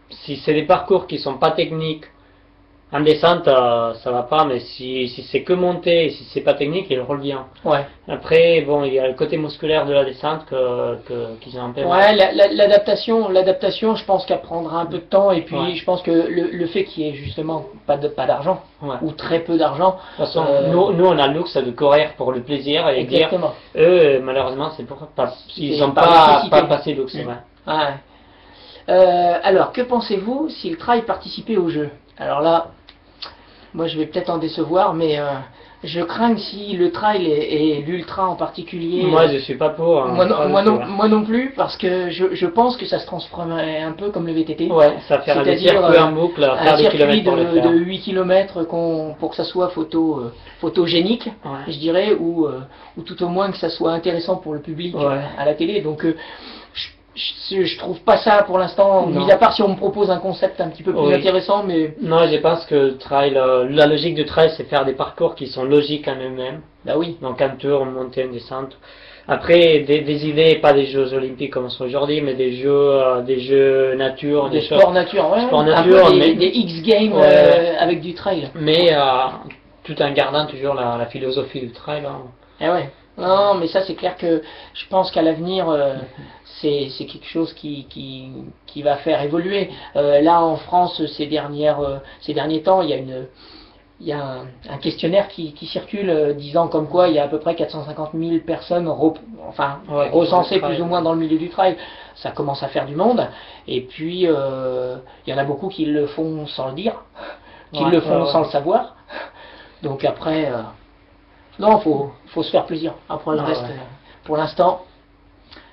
si c'est des parcours qui sont pas techniques, en descente, ça va pas, mais si c'est que monter, et si c'est pas technique, il revient. Ouais. Après, bon, il y a le côté musculaire de la descente qu'ils ont un peu. Ouais, l'adaptation, je pense qu'elle prendra un peu de temps, et puis je pense que le fait qu'il y ait justement pas d'argent, ou très peu d'argent. De toute façon, nous, on a le luxe de courir pour le plaisir, et exactement. Dire, eux, malheureusement, c'est pour pas, ils ont pas passé le luxe. Alors, que pensez-vous si le trail participait au jeu? Alors là, moi je vais peut-être en décevoir, mais je crains que si le trail et l'ultra en particulier... Moi je suis pas pour. Moi non plus, parce que je pense que ça se transformerait un peu comme le VTT. Ouais, ça fait des circuits en boucle, un circuit de 8 km pour que ça soit photogénique, je dirais, ou tout au moins que ça soit intéressant pour le public à la télé. Donc je trouve pas ça pour l'instant, mis à part si on me propose un concept un petit peu plus intéressant, mais... Non, je pense que le trail, la logique du trail, c'est faire des parcours qui sont logiques en eux-mêmes. Bah oui. Donc un tour, une montée, une descente. Après, des idées, pas des Jeux Olympiques comme c'est aujourd'hui, mais des jeux nature, des sports nature, ouais. Sport nature, des X-Games avec du trail. Mais tout en gardant toujours la philosophie du trail. Hein. Eh ouais. Non, mais ça c'est clair que je pense qu'à l'avenir c'est quelque chose qui va faire évoluer. Là en France ces derniers temps il y a un questionnaire qui circule disant comme quoi il y a à peu près 450 000 personnes recensées plus ou moins dans le milieu du trail. Ça commence à faire du monde et puis il y en a beaucoup qui le font sans le dire, qui le font sans le savoir. Donc après non, faut se faire plaisir. Après le reste, pour l'instant,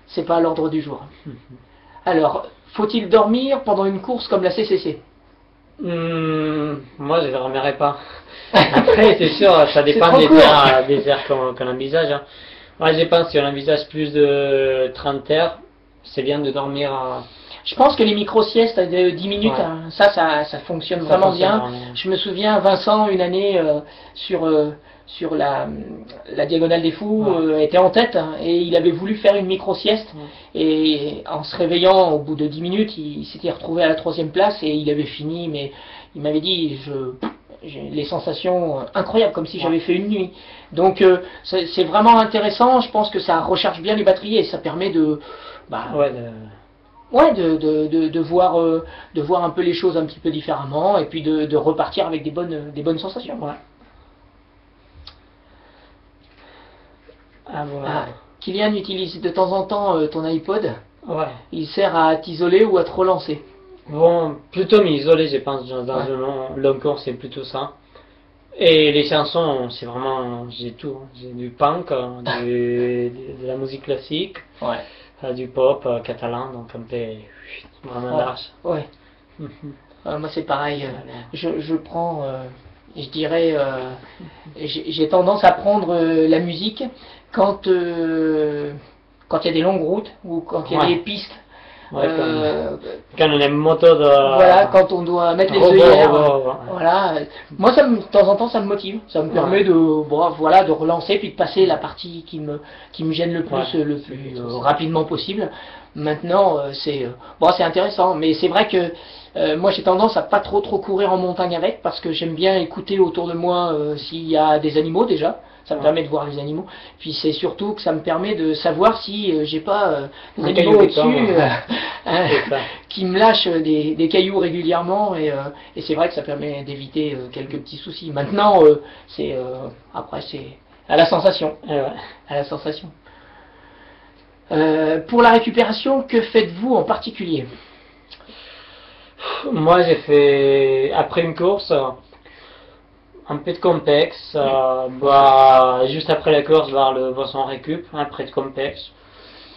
c'est pas à l'ordre du jour. Alors, faut-il dormir pendant une course comme la CCC? Moi, je ne dormirai pas. Après, c'est sûr, ça dépend des heures qu'on envisage. Hein. Moi, je pense qu'on envisage plus de 30 heures. C'est bien de dormir. Je pense que les micro-siestes de 10 minutes, ça fonctionne vraiment bien. Je me souviens, Vincent, une année, sur la Diagonale des Fous, était en tête et il avait voulu faire une micro-sieste et en se réveillant au bout de 10 minutes il s'était retrouvé à la 3e place et il avait fini, mais il m'avait dit j'ai les sensations incroyables comme si j'avais fait une nuit. Donc c'est vraiment intéressant, je pense que ça recharge bien les batteries et ça permet de voir un peu les choses un petit peu différemment et puis de repartir avec des bonnes sensations. Kylian utilise de temps en temps ton iPod. Il sert à t'isoler ou à te relancer? Bon, plutôt m'isoler, je pense, dans une longue course, c'est plutôt ça. Et les chansons, c'est vraiment, j'ai tout. J'ai du punk, de la musique classique, du pop catalan, donc un peu vraiment large. Moi c'est pareil, je prends... je dirais, j'ai tendance à prendre la musique quand il y a des longues routes ou quand il y a des pistes. Quand on a une moto de... Voilà, quand on doit mettre les œillères. Voilà. Moi, de temps en temps, ça me motive. Ça me permet de, bon, voilà, de relancer puis de passer la partie qui me gêne le plus rapidement possible. Maintenant, bon, c'est intéressant, mais c'est vrai que moi j'ai tendance à pas trop courir en montagne avec parce que j'aime bien écouter autour de moi s'il y a des animaux déjà. Ça me permet de voir les animaux. Puis c'est surtout que ça me permet de savoir si j'ai pas des animaux au-dessus qui me lâchent des cailloux régulièrement. Et c'est vrai que ça permet d'éviter quelques petits soucis. Maintenant, après c'est à la sensation. À la sensation. Pour la récupération, que faites-vous en particulier? Moi j'ai fait, après une course, un peu de complexe, juste après la course, voir le boisson récup, après de complexe,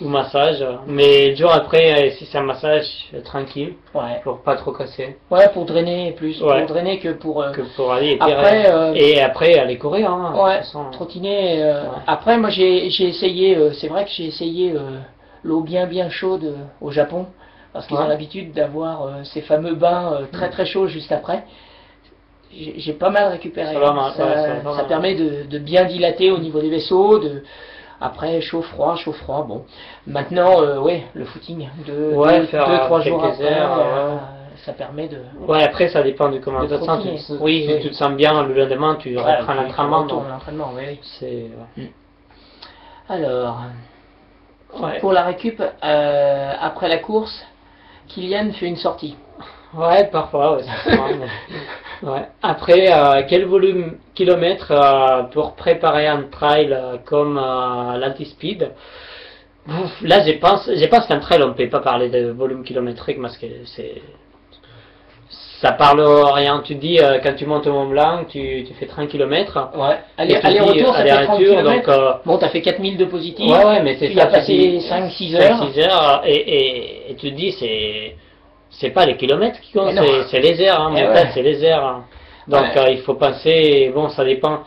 ou massage. Mais le jour après, si c'est un massage, tranquille, pour pas trop casser. Ouais, pour drainer plus, pour drainer que pour aller après, et après aller courir. Trottiner. Après, moi j'ai essayé, c'est vrai que j'ai essayé l'eau bien chaude au Japon, parce qu'ils ont l'habitude d'avoir ces fameux bains très chauds juste après. J'ai pas mal récupéré. Ça permet de bien dilater au niveau des vaisseaux. Après, chaud-froid. Bon. Maintenant, le footing, 2-3 jours après, ça permet de... Ouais, après, ça dépend de comment tu te sens. Oui, si tu te sens bien le lendemain, tu reprends l'entraînement. Alors, pour la récup, après la course, Kylian fait une sortie. Ouais, parfois, Après, quel volume kilomètre pour préparer un trail comme l'anti-speed? Là, je pense qu'un trail, on ne peut pas parler de volume kilométrique parce que ça parle rien. Tu dis, quand tu montes au Mont Blanc, tu fais 30 km. Ouais, aller-retour, ça fait 30 km. Bon, t'as fait 4000 de positif. Ouais, mais c'est ça. Tu as passé 5-6 heures. 5-6 heures, et tu te dis, c'est pas les kilomètres qui comptent, c'est les heures, c'est les heures. Donc il faut penser, bon, ça dépend.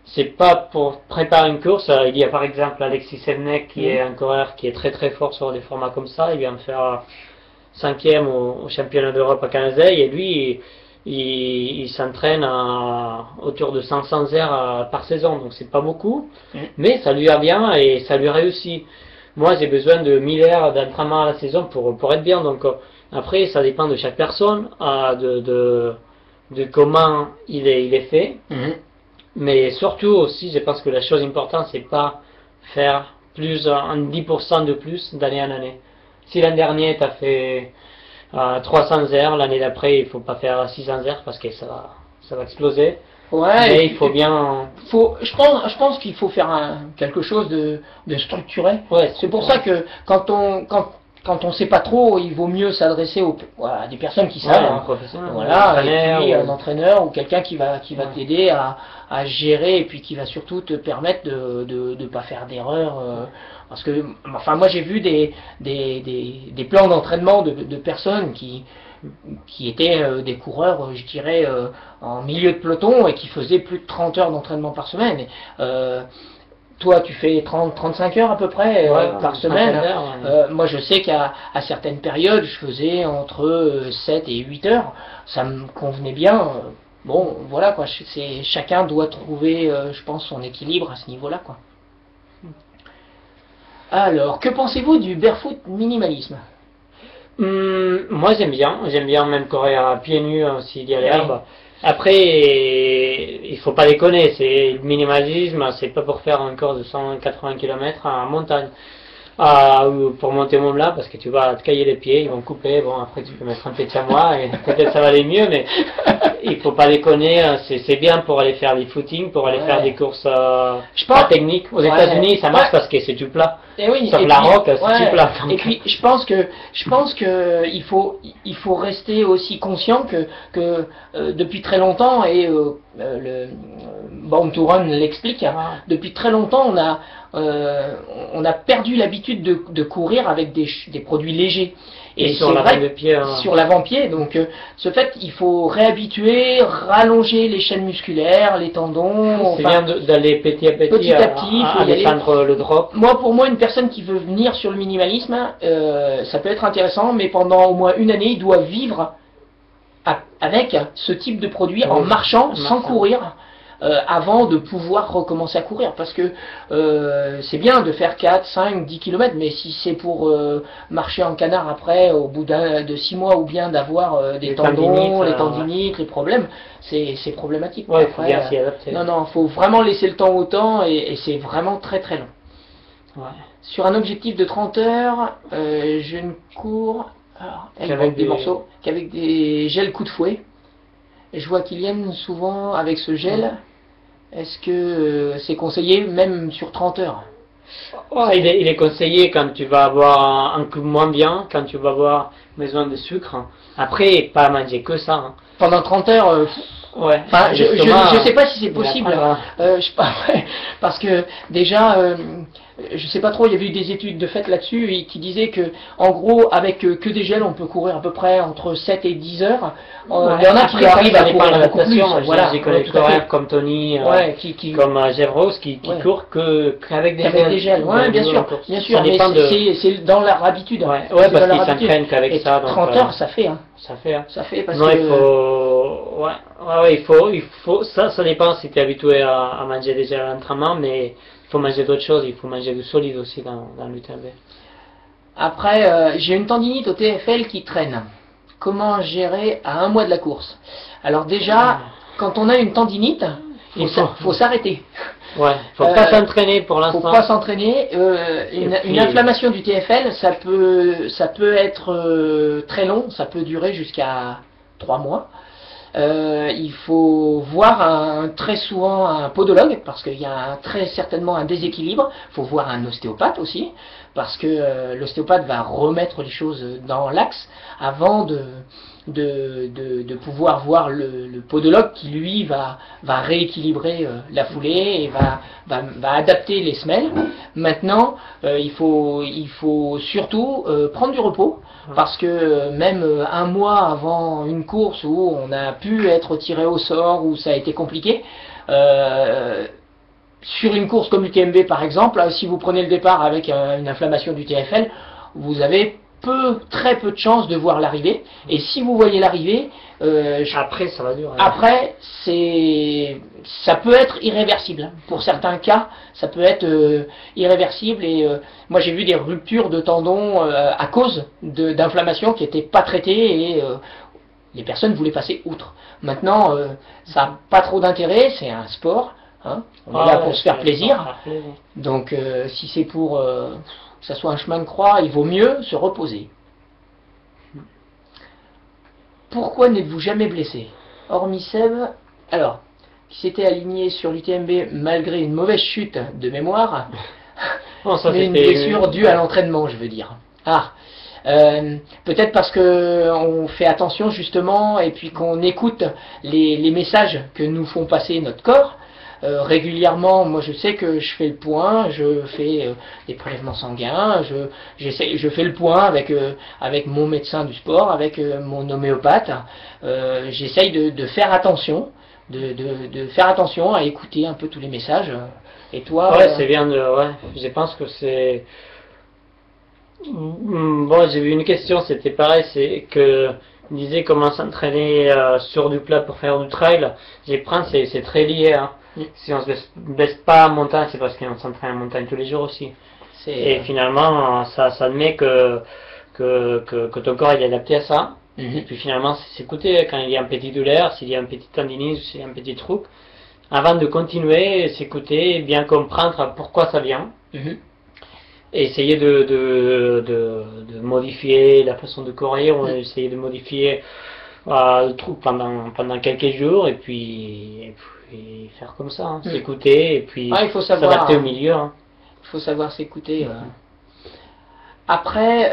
C'est pas pour préparer une course. Il y a par exemple Alexis Sevenek qui est un coureur qui est très fort sur des formats comme ça. Il vient de faire 5e au championnat d'Europe à Canada et lui, il s'entraîne autour de 500 heures par saison. Donc c'est pas beaucoup, mais ça lui va bien et ça lui réussit. Moi, j'ai besoin de 1000 heures d'entraînement à la saison pour être bien. Donc après, ça dépend de chaque personne, de comment il est fait. Mais surtout aussi, je pense que la chose importante, c'est pas faire plus un 10% de plus d'année en année. Si l'année dernière, tu as fait 300 heures, l'année d'après, il faut pas faire 600 heures parce que ça va exploser. Mais il faut bien... Je pense qu'il faut faire quelque chose de structuré. C'est pour ça que quand on sait pas trop, il vaut mieux s'adresser à des personnes qui savent. Un entraîneur ou quelqu'un qui va t'aider à gérer et puis qui va surtout te permettre de pas faire d'erreurs. Parce que, enfin, moi j'ai vu des plans d'entraînement de personnes qui étaient des coureurs, je dirais, en milieu de peloton et qui faisaient plus de 30 heures d'entraînement par semaine. Toi, tu fais 30-35 heures à peu près par semaine. Moi, je sais qu'à certaines périodes, je faisais entre 7 et 8 heures. Ça me convenait bien. Bon, voilà quoi. Chacun doit trouver, je pense, son équilibre à ce niveau-là, quoi. Alors, que pensez-vous du barefoot minimalisme? Moi, j'aime bien même courir pieds nus s'il y a l'herbe. Après, il faut pas déconner, c'est le minimalisme, c'est pas pour faire un course de 180 km en montagne. Ou pour monter Mont Blanc parce que tu vas te cailler les pieds, ils vont couper, bon après tu peux mettre un peu de chamois et peut-être ça va aller mieux, mais il faut pas déconner, c'est bien pour aller faire des footings, pour aller faire des courses pas techniques. Aux États-Unis ça marche parce que c'est tout plat. Sauf la rock, c'est tout plat. Et puis je pense que il faut rester aussi conscient que depuis très longtemps, et le Born to Run l'explique, depuis très longtemps on a perdu l'habitude de courir avec des produits légers. Et sur c'est l'avant vrai de pied. sur l'avant-pied. Donc, ce fait, il faut réhabituer, rallonger les chaînes musculaires, les tendons. C'est enfin, bien d'aller petit à petit, il faut à y aller. descendre le drop. Pour moi, une personne qui veut venir sur le minimalisme, ça peut être intéressant, mais pendant au moins une année, il doit vivre avec ce type de produit en marchant, sans courir, avant de pouvoir recommencer à courir. Parce que c'est bien de faire 4, 5, 10 km, mais si c'est pour marcher en canard après, au bout de 6 mois, ou bien d'avoir des tendons, les tendinites, les problèmes, c'est problématique. Ouais, il faut bien s'y adapter. Non, il faut vraiment laisser le temps au temps, et c'est vraiment très très long. Ouais. Sur un objectif de 30 heures, je ne cours avec des morceaux qu'avec des gels coup de fouet. Et je vois qu'ils viennent souvent avec ce gel. Est-ce que c'est conseillé même sur 30 heures? Il est conseillé quand tu vas avoir un coup moins bien, quand tu vas avoir besoin de sucre. Après, pas manger que ça. Hein. Pendant 30 heures, ouais. Enfin, je sais pas si c'est possible. Je sais pas, parce que déjà, je sais pas trop, il y avait eu des études de fait là-dessus qui disaient que, en gros, avec que des gels, on peut courir à peu près entre 7 et 10 heures. Il y en a qui arrivent à courir beaucoup plus. Voilà, j'ai connu comme Tony, comme Jeff Rose qui courent qu'avec des gels. Ouais, bien sûr, mais c'est dans leur habitude. Ouais, parce qu'ils s'entraînent qu'avec ça. 30 heures, ça fait. Ça fait. Ça fait parce non, que. Il faut. Ça dépend si tu es habitué à manger des gels à l'entraînement, mais il faut manger d'autres choses, il faut manger du solide aussi dans l'UTMB. Après, j'ai une tendinite au TFL qui traîne. Comment gérer à un mois de la course? Alors déjà, quand on a une tendinite, il faut s'arrêter. Ouais, faut pas s'entraîner pour l'instant. Faut pas s'entraîner. Une inflammation du TFL, ça peut être très long, ça peut durer jusqu'à 3 mois. Il faut voir très souvent un podologue parce qu'il y a très certainement un déséquilibre. Il faut voir un ostéopathe aussi parce que l'ostéopathe va remettre les choses dans l'axe avant de pouvoir voir le podologue qui lui va rééquilibrer la foulée et va adapter les semelles. Maintenant, il faut surtout prendre du repos. Parce que même un mois avant une course où on a pu être tiré au sort, où ça a été compliqué, sur une course comme l'UTMB par exemple, si vous prenez le départ avec une inflammation du TFL, vous avez très peu de chances de voir l'arrivée. Et si vous voyez l'arrivée, après ça va durer. Après, ça peut être irréversible. Pour certains cas, ça peut être irréversible. Et moi, j'ai vu des ruptures de tendons à cause d'inflammations qui n'étaient pas traitées et les personnes voulaient passer outre. Maintenant, ça n'a pas trop d'intérêt. C'est un sport. Hein. On est là pour se faire plaisir. Donc, si c'est pour que ça soit un chemin de croix, il vaut mieux se reposer. Pourquoi n'êtes-vous jamais blessé? Hormis Seb, alors, qui s'était aligné sur l'UTMB malgré une mauvaise chute de mémoire, mais une blessure due à l'entraînement, je veux dire. Peut-être parce qu'on fait attention justement et puis qu'on écoute les messages que nous font passer notre corps. Régulièrement, moi je sais que je fais le point, je fais des prélèvements sanguins, je fais le point avec mon médecin du sport, avec mon homéopathe. J'essaye de faire attention, de faire attention à écouter un peu tous les messages. Et toi? Ouais, c'est bien je pense que c'est. Bon, j'ai vu une question, c'était pareil, c'est que on disait comment s'entraîner sur du plat pour faire du trail. C'est très lié. Hein. Si on ne se baisse pas en montagne, c'est parce qu'on s'entraîne en montagne tous les jours aussi. Et finalement, ça admet que ton corps il est adapté à ça. Et puis finalement, c'est s'écouter quand il y a un petit douleur, s'il y a un petit tendinite, s'il y a un petit truc. Avant de continuer, s'écouter, bien comprendre pourquoi ça vient. Et essayer de modifier la façon de courir, ou essayer de modifier le truc pendant quelques jours, et puis faire comme ça, hein, s'écouter, et puis il faut savoir s'adapter au milieu. Hein. Il faut savoir s'écouter. Après,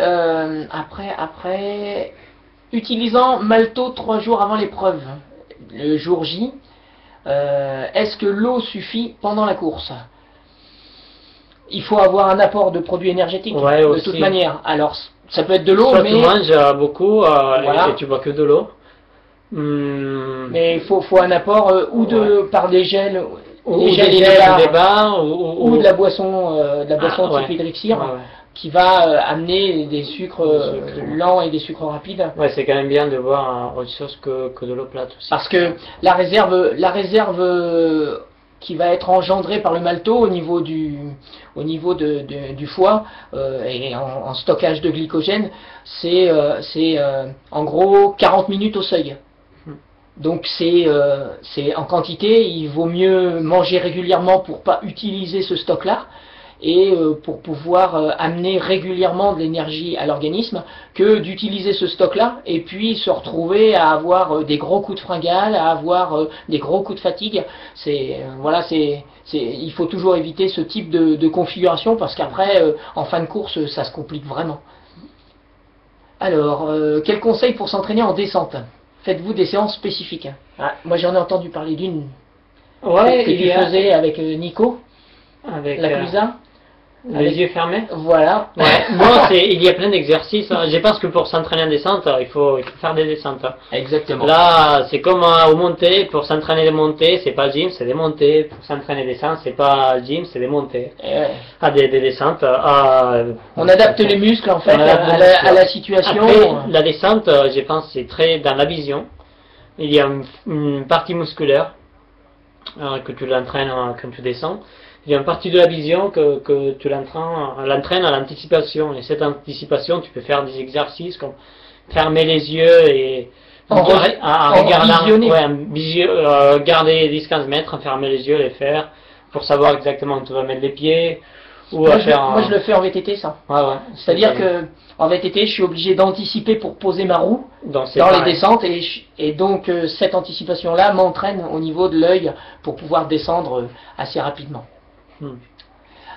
utilisant Malto 3 jours avant l'épreuve, le jour J, est-ce que l'eau suffit pendant la course? Il faut avoir un apport de produits énergétiques de toute manière. Alors Ça peut être de l'eau, soit mais... tu manges beaucoup Voilà. et tu bois que de l'eau. Mais il faut un apport ou par des gels, Ou des gels des bars, débats, ou de la boisson type ouais. Hydrixir, Ouais, ouais. qui va amener des sucres lents et des sucres rapides. Ouais, c'est quand même bien de boire autre chose que de l'eau plate aussi. Parce que la réserve qui va être engendrée par le maltose au niveau du foie et en stockage de glycogène, c'est en gros 40 minutes au seuil. Donc c'est en quantité, il vaut mieux manger régulièrement pour pas utiliser ce stock-là et pour pouvoir amener régulièrement de l'énergie à l'organisme que d'utiliser ce stock-là et puis se retrouver à avoir des gros coups de fringale, à avoir des gros coups de fatigue. Il faut toujours éviter ce type de configuration parce qu'après, en fin de course, ça se complique vraiment. Alors, quel conseil pour s'entraîner en descente? Faites-vous des séances spécifiques? Moi j'en ai entendu parler d'une que tu faisais avec Nico, avec la Clusa. les yeux fermés. Voilà. Ouais. Non, il y a plein d'exercices. Je pense que pour s'entraîner en descente, il faut faire des descentes. Exactement. Là, c'est comme aux montées. Pour s'entraîner des montées, c'est pas gym, c'est des montées. Pour s'entraîner des descentes, c'est pas gym, c'est des montées. Des descentes. On adapte les muscles en fait à la situation. Après, la descente, je pense, c'est très dans la vision. Il y a une partie musculaire que tu l'entraînes quand tu descends. Il y a une partie de la vision que tu l'entraînes à l'anticipation. Et cette anticipation, tu peux faire des exercices comme fermer les yeux et regarder 10-15 mètres, fermer les yeux, les faire pour savoir exactement où tu vas mettre les pieds. Moi, je le fais en VTT, ça. Ouais. C'est-à-dire que en VTT, je suis obligé d'anticiper pour poser ma roue dans les descentes et donc cette anticipation-là m'entraîne au niveau de l'œil pour pouvoir descendre assez rapidement.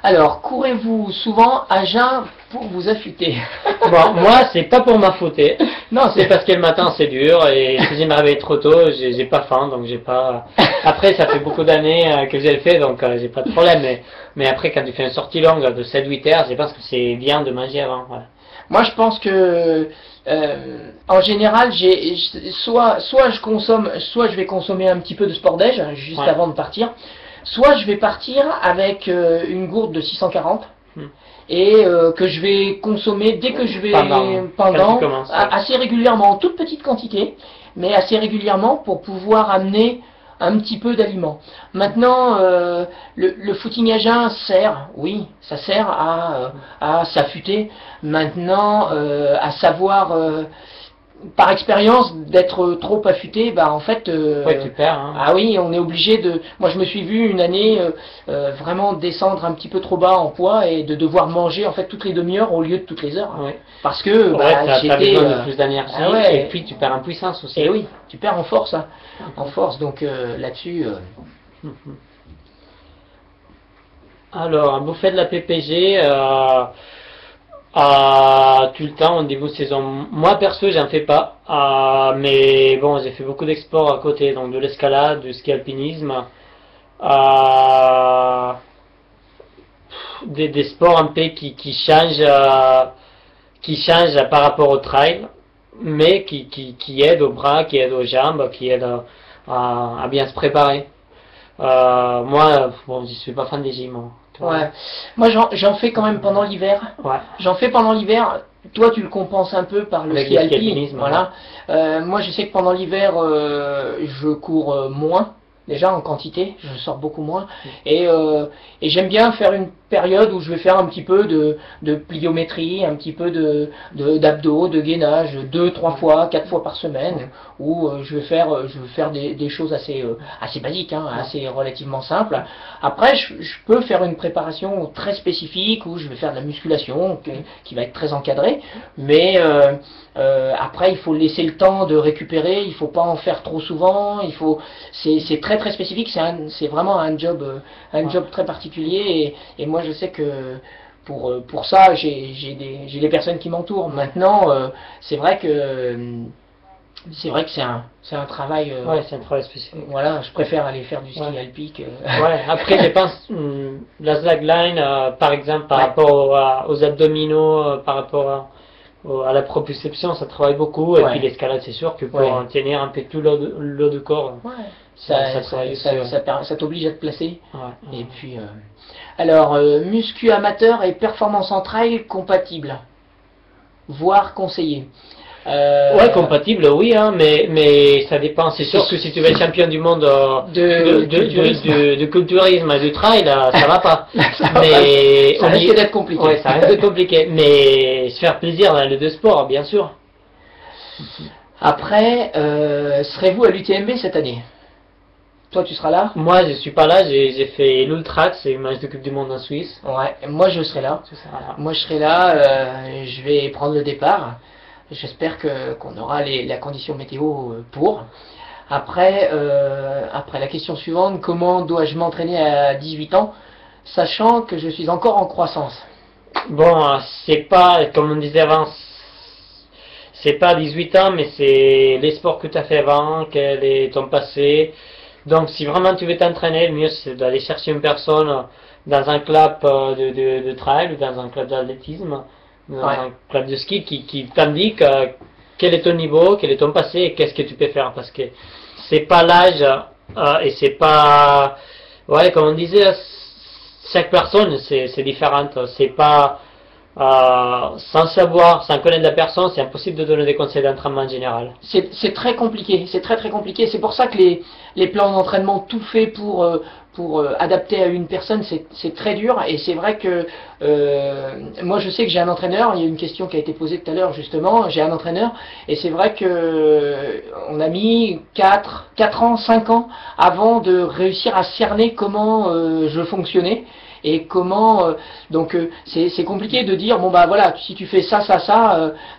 Alors, courez-vous souvent à jeun pour vous affûter? Bon, moi, c'est pas pour m'affûter. Non, c'est parce que le matin c'est dur et si je me réveille trop tôt, j'ai pas faim, donc j'ai pas. Après, ça fait beaucoup d'années que j'ai le fait, donc j'ai pas de problème. Mais après, quand tu fais une sortie longue de 7-8 heures, je pense que c'est bien de manger avant. Voilà. Moi, je pense que en général, soit je vais consommer un petit peu de sport déj juste avant de partir. Soit je vais partir avec une gourde de 640 et que je vais consommer dès que je vais pendant assez régulièrement, en toute petite quantité, mais assez régulièrement pour pouvoir amener un petit peu d'aliments. Maintenant, le footing à jeun sert, oui, ça sert à s'affûter. Maintenant, à savoir par expérience d'être trop affûté, bah en fait tu perds, hein. Ah oui, on est obligé de. Moi je me suis vu une année vraiment descendre un petit peu trop bas en poids et de devoir manger en fait toutes les demi-heures au lieu de toutes les heures. Parce que t'as besoin de plus d'énergie et puis tu perds en puissance aussi. Et oui, tu perds en force, hein. En force, donc là-dessus. Alors, vous faites de la PPG tout le temps au niveau saison. Moi perso j'en fais pas, mais bon j'ai fait beaucoup d'exports à côté, donc de l'escalade, du ski alpinisme, des sports un peu qui changent par rapport au trail, mais qui aident aux bras, qui aident aux jambes, qui aident à bien se préparer. Moi bon je suis pas fan des gyms. Ouais. Moi j'en fais quand même pendant l'hiver. J'en fais pendant l'hiver. Toi tu le compenses un peu par le ski alpinisme. Voilà. Moi je sais que pendant l'hiver je cours moins. Déjà en quantité, je sors beaucoup moins. Et j'aime bien faire une période où je vais faire un petit peu de pliométrie, un petit peu d'abdos, de gainage, 2-3 fois, 4 fois par semaine, où je vais faire des choses assez basiques, hein, assez relativement simples. Après, je peux faire une préparation très spécifique où je vais faire de la musculation qui va être très encadrée, mais après il faut laisser le temps de récupérer, il faut pas en faire trop souvent, c'est très très spécifique, c'est vraiment un job très particulier et moi je sais que pour ça j'ai des personnes qui m'entourent. Maintenant c'est vrai que c'est un travail c'est un travail spécifique. Voilà, je préfère aller faire du ski alpique. Après je pense la slackline par exemple par rapport aux abdominaux, par rapport à la proprioception, ça travaille beaucoup. Et puis l'escalade, c'est sûr que pour tenir un peu tout l'eau de corps, ça t'oblige à te placer. Et puis, alors, muscu amateur et performance en trail compatible, voire conseillé. Ouais, compatible, oui, hein, mais ça dépend. C'est sûr que si tu veux être champion du monde de culturisme et de trail, ça va pas. Mais ça risque d'être compliqué. Ouais, ça risque d'être compliqué. Mais se faire plaisir dans les deux sports, bien sûr. Après, serez-vous à l'UTMB cette année? Toi, tu seras là? Moi, je suis pas là. J'ai fait l'Ultra, c'est une match de Coupe du Monde en Suisse. Ouais, moi je serai là. Moi je serai là. Je vais prendre le départ. J'espère qu'on aura la condition météo pour. Après, la question suivante, comment dois-je m'entraîner à 18 ans, sachant que je suis encore en croissance? Bon, c'est pas, comme on disait avant, c'est pas 18 ans, mais c'est les sports que tu as fait avant, quel est ton passé. Donc si vraiment tu veux t'entraîner, le mieux c'est d'aller chercher une personne dans un club de trail ou dans un club d'athlétisme, dans un club de ski qui t'indique quel est ton niveau, quel est ton passé et qu'est-ce que tu peux faire. Parce que c'est pas l'âge et c'est pas... Ouais, comme on disait, chaque personne c'est différente. C'est pas... sans savoir, sans connaître la personne, c'est impossible de donner des conseils d'entraînement en général. C'est très compliqué, c'est très compliqué. C'est pour ça que les plans d'entraînement tout faits pour adapter à une personne, c'est très dur. Et c'est vrai que moi je sais que j'ai un entraîneur, il y a une question qui a été posée tout à l'heure justement, j'ai un entraîneur, et c'est vrai que on a mis 4 ans, 5 ans avant de réussir à cerner comment je fonctionnais. Et comment donc c'est compliqué de dire bon bah voilà, si tu fais ça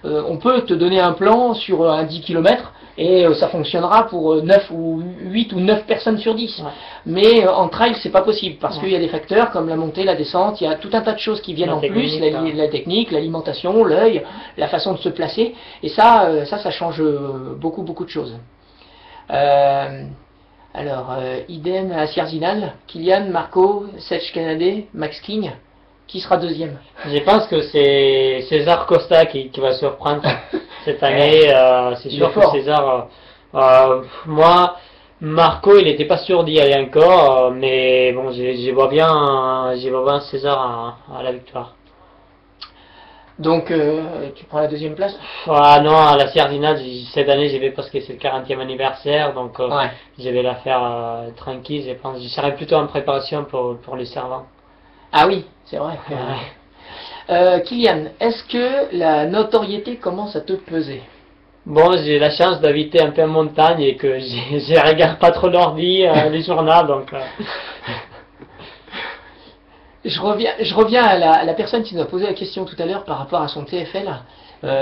on peut te donner un plan sur un 10 km et ça fonctionnera pour 9 ou 8 ou 9 personnes sur 10. Mais en trail c'est pas possible parce qu'il y a des facteurs comme la montée, la descente, il y a tout un tas de choses qui viennent en plus, la technique, l'alimentation, l'œil, la façon de se placer, et ça change beaucoup de choses. Alors, idem à Sierzinal, Kylian, Marco, Sech Canadé, Max King, qui sera deuxième? Je pense que c'est César Costa qui va surprendre cette année. C'est sûr que César, moi, Marco, il n'était pas sûr d'y aller encore, mais bon, je vois bien César à la victoire. Donc, tu prends la deuxième place? Non, à la Sierzinal, cette année, j'y vais parce que c'est le 40e anniversaire, donc je vais la faire tranquille, je pense. Je serai plutôt en préparation pour le servant. Ah oui, c'est vrai. Kylian, est-ce que la notoriété commence à te peser? Bon, j'ai la chance d'habiter un peu en montagne et que je regarde pas trop l'ordi, les journaux, donc... Je reviens à la personne qui nous a posé la question tout à l'heure par rapport à son TFL.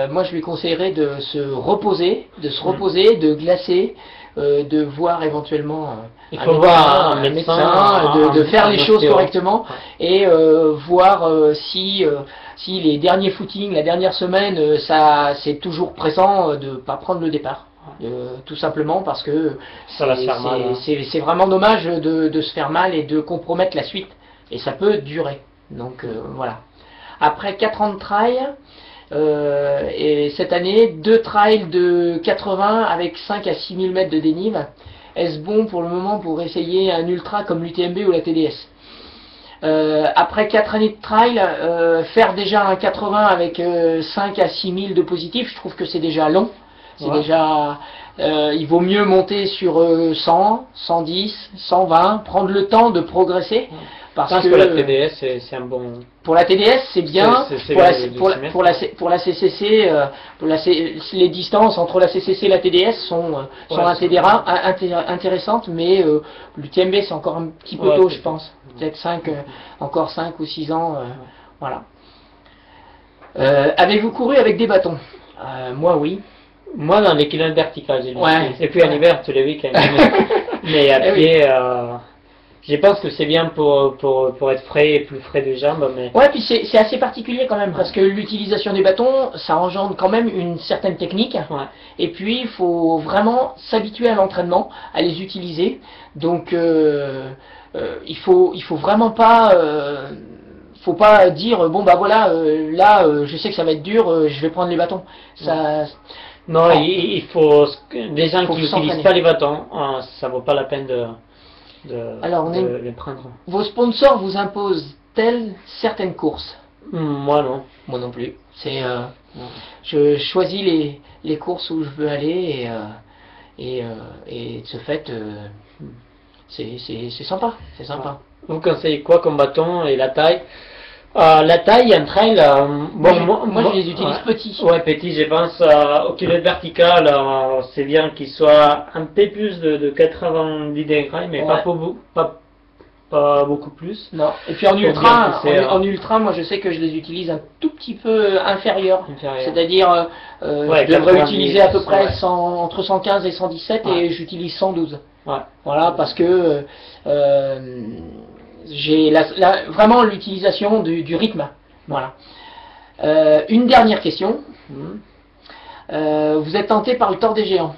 Moi, je lui conseillerais de se reposer, de glacer, de voir éventuellement un médecin, de faire les choses correctement et voir si les derniers footings, la dernière semaine, ça c'est toujours pressant de pas prendre le départ. Tout simplement parce que c'est vraiment dommage de se faire mal et de compromettre la suite. Et ça peut durer. Donc voilà. Après 4 ans de trail, et cette année, 2 trails de 80 avec 5 à 6 000 mètres de dénive. Est-ce bon pour le moment pour essayer un ultra comme l'UTMB ou la TDS? Après 4 années de trail, faire déjà un 80 avec 5 à 6 000 de positif, je trouve que c'est déjà long. C'est déjà... il vaut mieux monter sur 100, 110, 120, prendre le temps de progresser. Parce que la TDS, c'est un bon... Pour la TDS, c'est bien. Pour la CCC, les distances entre la CCC et la TDS sont intéressantes, mais l'UTMB, c'est encore un petit peu tôt, je pense. Peut-être encore 5 ou 6 ans. Voilà. Avez-vous couru avec des bâtons? Moi, oui. Moi, dans les kilomètres verticales, j'ai et puis en hiver, tous les week-ends. Mais à pied... Je pense que c'est bien pour être frais et plus frais de jambes. Mais... Ouais, puis c'est assez particulier quand même, parce que l'utilisation des bâtons, ça engendre quand même une certaine technique. Et puis, il faut vraiment s'habituer à l'entraînement, à les utiliser. Donc, il faut vraiment pas faut pas dire bon bah voilà là je sais que ça va être dur, je vais prendre les bâtons. Ça, non, il faut des gens qui n'utilisent s'entraîner. pas les bâtons, ça vaut pas la peine Alors, de les prendre. vos sponsors vous imposent-elles certaines courses? Moi non. Moi non plus. C'est je choisis les courses où je veux aller et de ce fait c'est sympa, c'est sympa. Vous conseillez quoi comme bâton et la taille? La taille, un trail, moi je les utilise petits. Ouais, petits, je pense, au kilomètre vertical, c'est bien qu'il soit un peu plus de 90 degrés, mais Ouais. pas beaucoup plus. Non. Et puis en ultra, moi je sais que je les utilise un tout petit peu inférieur. C'est-à-dire, Ouais, je devrais 90, utiliser à peu près ouais. entre 115 et 117 Ouais. et j'utilise 112. Ouais. Voilà, parce que j'ai vraiment l'utilisation du rythme. Voilà. Une dernière question. Vous êtes tenté par le Tour des Géants?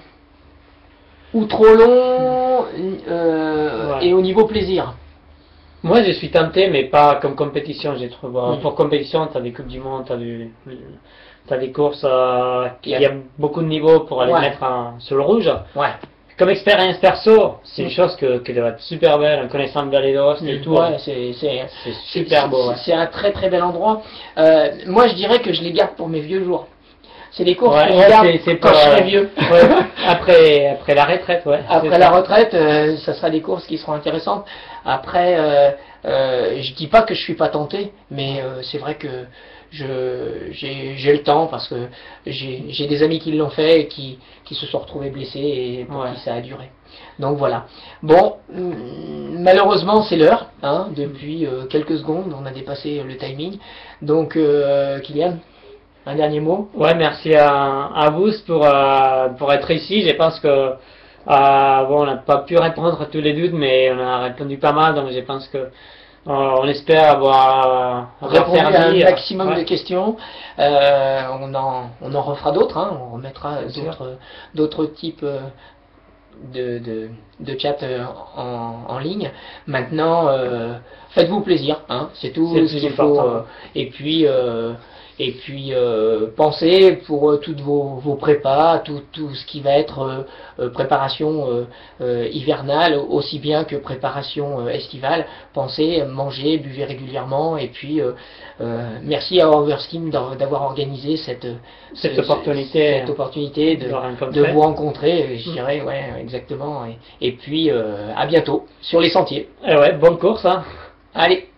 Ou trop long Ouais. et au niveau plaisir? Moi, je suis tenté, mais pas comme compétition, j'ai trouvé. Pour compétition, tu as des Coupes du Monde, t'as des courses qui y a beaucoup de niveaux pour aller mettre sur le rouge. Ouais. Comme expérience perso, c'est une chose qui doit être super belle, en connaissant Galedos et tout. Ouais, c'est super beau. Ouais. C'est un très très bel endroit. Moi, je dirais que je les garde pour mes vieux jours. C'est des courses que je garde quand je serai vieux. Ouais. Après la retraite, ouais. Après la retraite, ça sera des courses qui seront intéressantes. Après, je dis pas que je suis pas tenté, mais c'est vrai que j'ai le temps parce que j'ai des amis qui l'ont fait et qui se sont retrouvés blessés et pour qui ça a duré. Donc voilà. Bon, malheureusement c'est l'heure, hein, depuis quelques secondes, on a dépassé le timing. Donc Kylian, un dernier mot? Ouais, merci à vous pour être ici. Je pense que on n'a pas pu répondre à tous les doutes, mais on a répondu pas mal, donc je pense que on espère avoir répondu à un servi, maximum de questions. On en refera d'autres, hein, on remettra d'autres types de chat en ligne. Maintenant, faites-vous plaisir, hein, c'est tout ce qu'il faut. Et puis pensez pour toutes vos prépas, tout ce qui va être préparation hivernale, aussi bien que préparation estivale. Pensez, mangez, buvez régulièrement. Et puis merci à Overskin d'avoir organisé cette opportunité de vous rencontrer, je dirais, ouais, exactement. Et puis à bientôt sur les sentiers. Ouais, bonne course, hein. Allez.